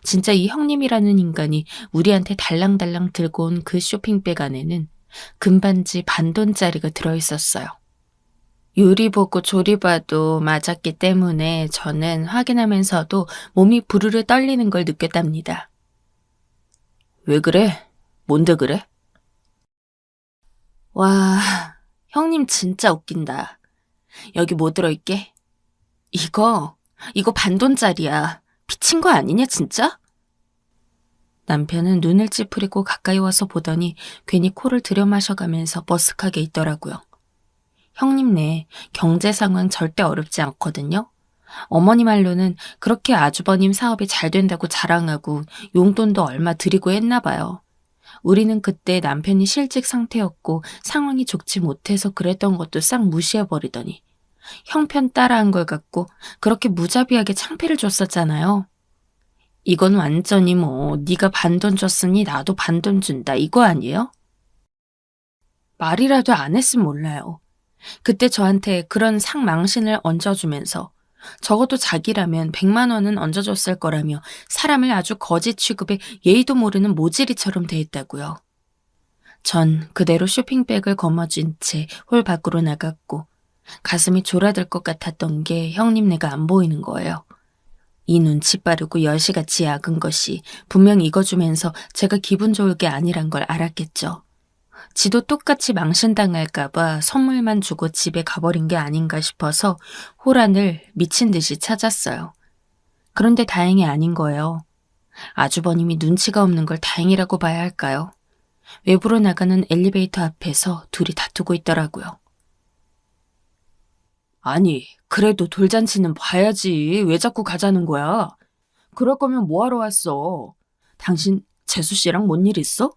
진짜 이 형님이라는 인간이 우리한테 달랑달랑 들고 온 그 쇼핑백 안에는 금반지 반돈짜리가 들어있었어요. 요리 보고 조리 봐도 맞았기 때문에 저는 확인하면서도 몸이 부르르 떨리는 걸 느꼈답니다. 왜 그래? 뭔데 그래? 와, 형님 진짜 웃긴다. 여기 뭐 들어있게? 이거 반돈짜리야. 미친 거 아니냐 진짜? 남편은 눈을 찌푸리고 가까이 와서 보더니 괜히 코를 들여마셔가면서 머쓱하게 있더라고요. 형님네 경제 상황 절대 어렵지 않거든요. 어머니 말로는 그렇게 아주버님 사업이 잘 된다고 자랑하고 용돈도 얼마 드리고 했나 봐요. 우리는 그때 남편이 실직 상태였고 상황이 좋지 못해서 그랬던 것도 싹 무시해버리더니 형편 따라한 걸 갖고 그렇게 무자비하게 창피를 줬었잖아요. 이건 완전히 네가 반돈 줬으니 나도 반돈 준다 이거 아니에요? 말이라도 안 했으면 몰라요. 그때 저한테 그런 상망신을 얹어주면서 적어도 자기라면 100만 원은 얹어줬을 거라며 사람을 아주 거지 취급에 예의도 모르는 모질이처럼 대했다고요. 전 그대로 쇼핑백을 거머쥔 채 홀 밖으로 나갔고 가슴이 졸아들 것 같았던 게 형님네가 안 보이는 거예요. 이 눈치 빠르고 여시같이 약은 것이 분명 익어주면서 제가 기분 좋을 게 아니란 걸 알았겠죠. 지도 똑같이 망신당할까봐 선물만 주고 집에 가버린 게 아닌가 싶어서 호란을 미친 듯이 찾았어요. 그런데 다행이 아닌 거예요. 아주버님이 눈치가 없는 걸 다행이라고 봐야 할까요? 외부로 나가는 엘리베이터 앞에서 둘이 다투고 있더라고요. 아니, 그래도 돌잔치는 봐야지. 왜 자꾸 가자는 거야? 그럴 거면 뭐하러 왔어? 당신 재수 씨랑 뭔 일 있어?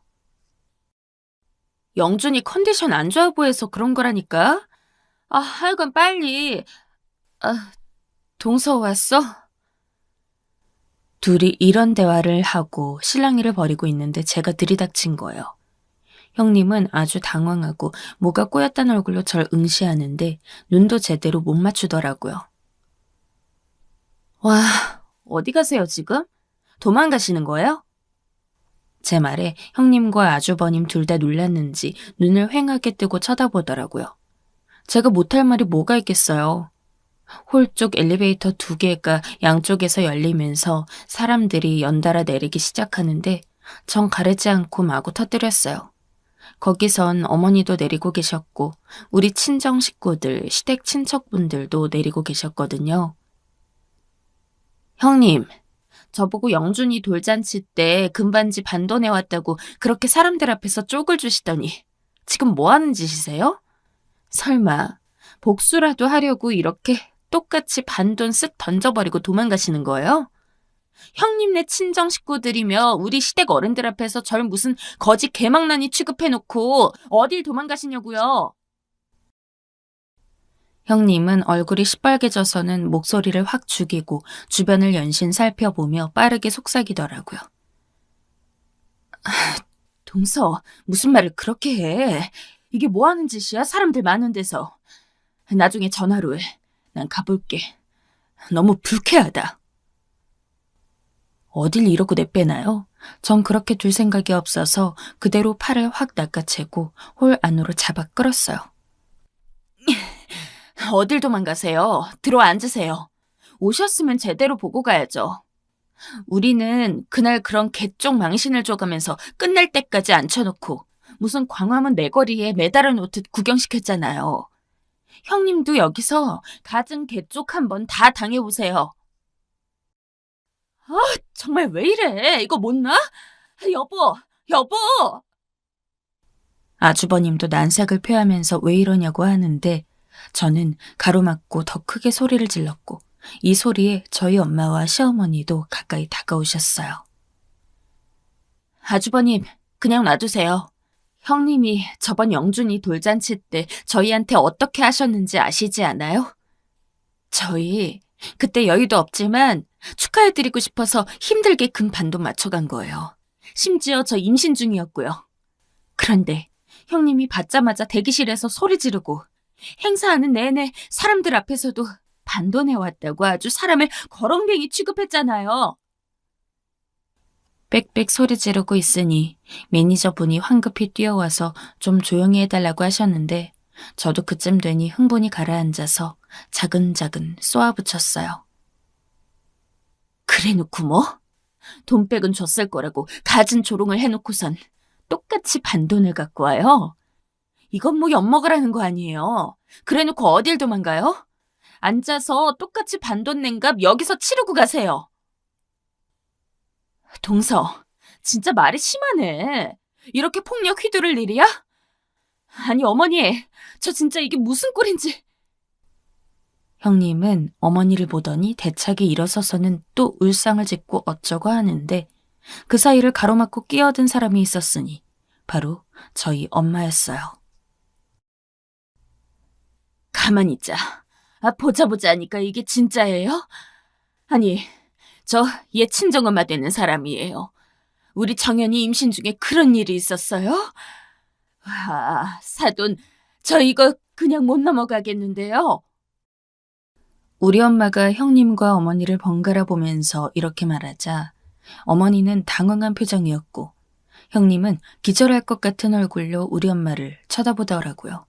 영준이 컨디션 안 좋아 보여서 그런 거라니까. 하여간 빨리. 동서 왔어? 둘이 이런 대화를 하고 실랑이를 벌이고 있는데 제가 들이닥친 거예요. 형님은 아주 당황하고 뭐가 꼬였다는 얼굴로 절 응시하는데 눈도 제대로 못 맞추더라고요. 와, 어디 가세요 지금? 도망가시는 거예요? 제 말에 형님과 아주버님 둘 다 놀랐는지 눈을 휑하게 뜨고 쳐다보더라고요. 제가 못할 말이 뭐가 있겠어요. 홀 쪽 엘리베이터 2개가 양쪽에서 열리면서 사람들이 연달아 내리기 시작하는데 전 가르지 않고 마구 터뜨렸어요. 거기선 어머니도 내리고 계셨고 우리 친정 식구들, 시댁 친척분들도 내리고 계셨거든요. 형님, 저보고 영준이 돌잔치 때 금반지 반돈 해왔다고 그렇게 사람들 앞에서 쪽을 주시더니 지금 뭐 하는 짓이세요? 설마 복수라도 하려고 이렇게 똑같이 반돈 쓱 던져버리고 도망가시는 거예요? 형님네 친정 식구들이며 우리 시댁 어른들 앞에서 절 무슨 거지 개망나니 취급해놓고 어딜 도망가시냐고요? 형님은 얼굴이 시뻘개져서는 목소리를 확 죽이고 주변을 연신 살펴보며 빠르게 속삭이더라고요. 동서, 무슨 말을 그렇게 해? 이게 뭐 하는 짓이야? 사람들 많은 데서. 나중에 전화로 해. 난 가볼게. 너무 불쾌하다. 어딜 이러고 내빼나요? 전 그렇게 둘 생각이 없어서 그대로 팔을 확 낚아채고 홀 안으로 잡아 끌었어요. 어딜 도망가세요? 들어와 앉으세요. 오셨으면 제대로 보고 가야죠. 우리는 그날 그런 개쪽 망신을 줘가면서 끝날 때까지 앉혀놓고 무슨 광화문 내거리에 매달아 놓듯 구경시켰잖아요. 형님도 여기서 갖은 개쪽 한번 다 당해보세요. 정말 왜 이래? 이거 못 나? 여보! 아주버님도 난색을 표하면서 왜 이러냐고 하는데 저는 가로막고 더 크게 소리를 질렀고 이 소리에 저희 엄마와 시어머니도 가까이 다가오셨어요. 아주버님, 그냥 놔두세요. 형님이 저번 영준이 돌잔치 때 저희한테 어떻게 하셨는지 아시지 않아요? 저희 그때 여유도 없지만 축하해드리고 싶어서 힘들게 금 반돈 맞춰간 거예요. 심지어 저 임신 중이었고요. 그런데 형님이 받자마자 대기실에서 소리 지르고 행사하는 내내 사람들 앞에서도 반돈 해왔다고 아주 사람을 거렁뱅이 취급했잖아요. 빽빽 소리 지르고 있으니 매니저분이 황급히 뛰어와서 좀 조용히 해달라고 하셨는데 저도 그쯤 되니 흥분이 가라앉아서 자근자근 쏘아붙였어요. 그래놓고 뭐? 돈백은 줬을 거라고 갖은 조롱을 해놓고선 똑같이 반돈을 갖고 와요? 이건 뭐 엿먹으라는 거 아니에요. 그래놓고 어딜 도망가요? 앉아서 똑같이 반돈 낸 값 여기서 치르고 가세요. 동서, 진짜 말이 심하네. 이렇게 폭력 휘두를 일이야? 아니 어머니, 저 진짜 이게 무슨 꼴인지. 형님은 어머니를 보더니 대차게 일어서서는 또 울상을 짓고 어쩌고 하는데 그 사이를 가로막고 끼어든 사람이 있었으니 바로 저희 엄마였어요. 가만히 있자. 보자 하니까 이게 진짜예요? 아니, 저 얘 친정엄마 되는 사람이에요. 우리 정연이 임신 중에 그런 일이 있었어요? 사돈, 저 이거 그냥 못 넘어가겠는데요. 우리 엄마가 형님과 어머니를 번갈아 보면서 이렇게 말하자 어머니는 당황한 표정이었고 형님은 기절할 것 같은 얼굴로 우리 엄마를 쳐다보더라고요.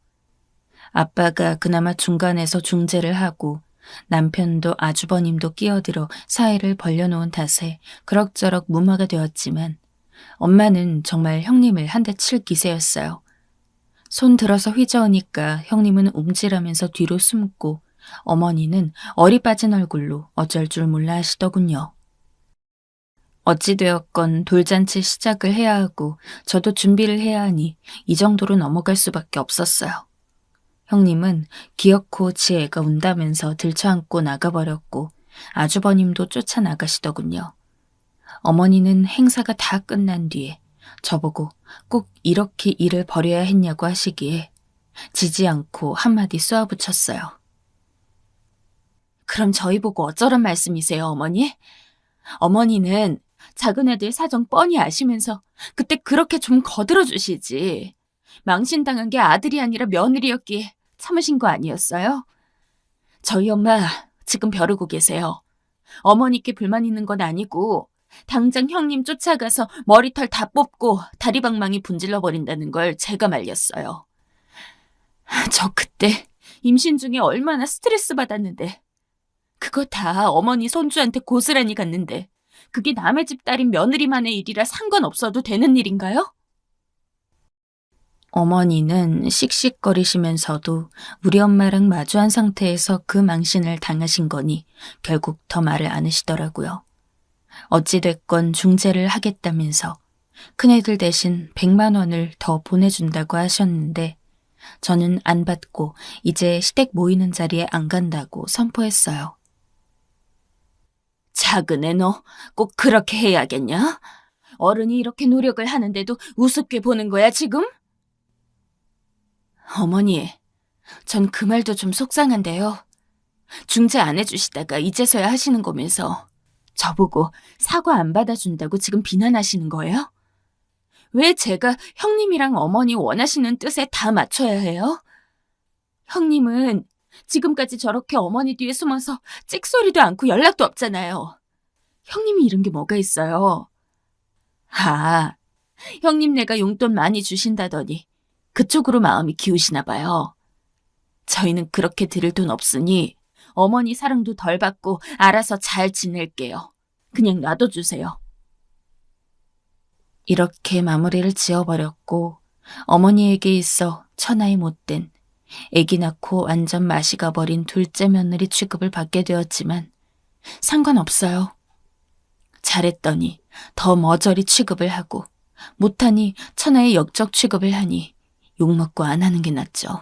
아빠가 그나마 중간에서 중재를 하고 남편도 아주버님도 끼어들어 사이를 벌려놓은 탓에 그럭저럭 무마가 되었지만 엄마는 정말 형님을 한 대 칠 기세였어요. 손 들어서 휘저으니까 형님은 움찔하면서 뒤로 숨고 어머니는 얼이 빠진 얼굴로 어쩔 줄 몰라 하시더군요. 어찌되었건 돌잔치 시작을 해야 하고 저도 준비를 해야 하니 이 정도로 넘어갈 수밖에 없었어요. 형님은 기어코 지 애가 운다면서 들쳐안고 나가버렸고 아주버님도 쫓아나가시더군요. 어머니는 행사가 다 끝난 뒤에 저보고 꼭 이렇게 일을 벌여야 했냐고 하시기에 지지 않고 한마디 쏘아붙였어요. 그럼 저희 보고 어쩌란 말씀이세요, 어머니? 어머니는 작은 애들 사정 뻔히 아시면서 그때 그렇게 좀 거들어주시지. 망신당한 게 아들이 아니라 며느리였기에 참으신 거 아니었어요? 저희 엄마 지금 벼르고 계세요. 어머니께 불만 있는 건 아니고 당장 형님 쫓아가서 머리털 다 뽑고 다리방망이 분질러 버린다는 걸 제가 말렸어요. 저 그때 임신 중에 얼마나 스트레스 받았는데 그거 다 어머니 손주한테 고스란히 갔는데 그게 남의 집 딸인 며느리만의 일이라 상관없어도 되는 일인가요? 어머니는 씩씩거리시면서도 우리 엄마랑 마주한 상태에서 그 망신을 당하신 거니 결국 더 말을 안 하시더라고요. 어찌됐건 중재를 하겠다면서 큰애들 대신 100만 원을 더 보내준다고 하셨는데 저는 안 받고 이제 시댁 모이는 자리에 안 간다고 선포했어요. 작은 애 너 꼭 그렇게 해야겠냐? 어른이 이렇게 노력을 하는데도 우습게 보는 거야 지금? 어머니, 전 그 말도 좀 속상한데요. 중재 안 해주시다가 이제서야 하시는 거면서 저보고 사과 안 받아준다고 지금 비난하시는 거예요? 왜 제가 형님이랑 어머니 원하시는 뜻에 다 맞춰야 해요? 형님은 지금까지 저렇게 어머니 뒤에 숨어서 찍소리도 않고 연락도 없잖아요. 형님이 잃은 게 뭐가 있어요? 형님 내가 용돈 많이 주신다더니 그쪽으로 마음이 기우시나 봐요. 저희는 그렇게 드릴 돈 없으니 어머니 사랑도 덜 받고 알아서 잘 지낼게요. 그냥 놔둬주세요. 이렇게 마무리를 지어버렸고 어머니에게 있어 천하의 못된 애기 낳고 완전 맛이 가버린 둘째 며느리 취급을 받게 되었지만 상관없어요. 잘했더니 더 머저리 취급을 하고 못하니 천하의 역적 취급을 하니 욕먹고 안 하는 게 낫죠.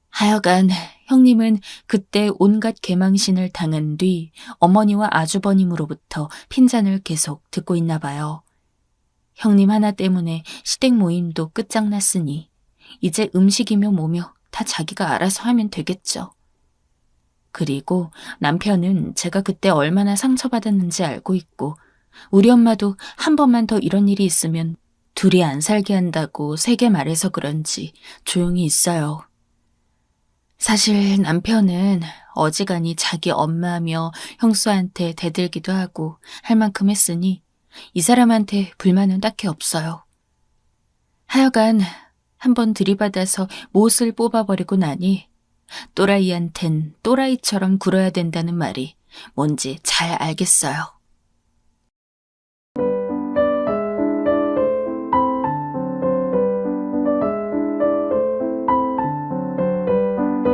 하여간 형님은 그때 온갖 개망신을 당한 뒤 어머니와 아주버님으로부터 핀잔을 계속 듣고 있나 봐요. 형님 하나 때문에 시댁 모임도 끝장났으니 이제 음식이며 뭐며 다 자기가 알아서 하면 되겠죠. 그리고 남편은 제가 그때 얼마나 상처받았는지 알고 있고 우리 엄마도 한 번만 더 이런 일이 있으면 둘이 안 살게 한다고 세게 말해서 그런지 조용히 있어요. 사실 남편은 어지간히 자기 엄마며 형수한테 대들기도 하고 할 만큼 했으니 이 사람한테 불만은 딱히 없어요. 하여간 한번 들이받아서 못을 뽑아버리고 나니 또라이한텐 또라이처럼 굴어야 된다는 말이 뭔지 잘 알겠어요.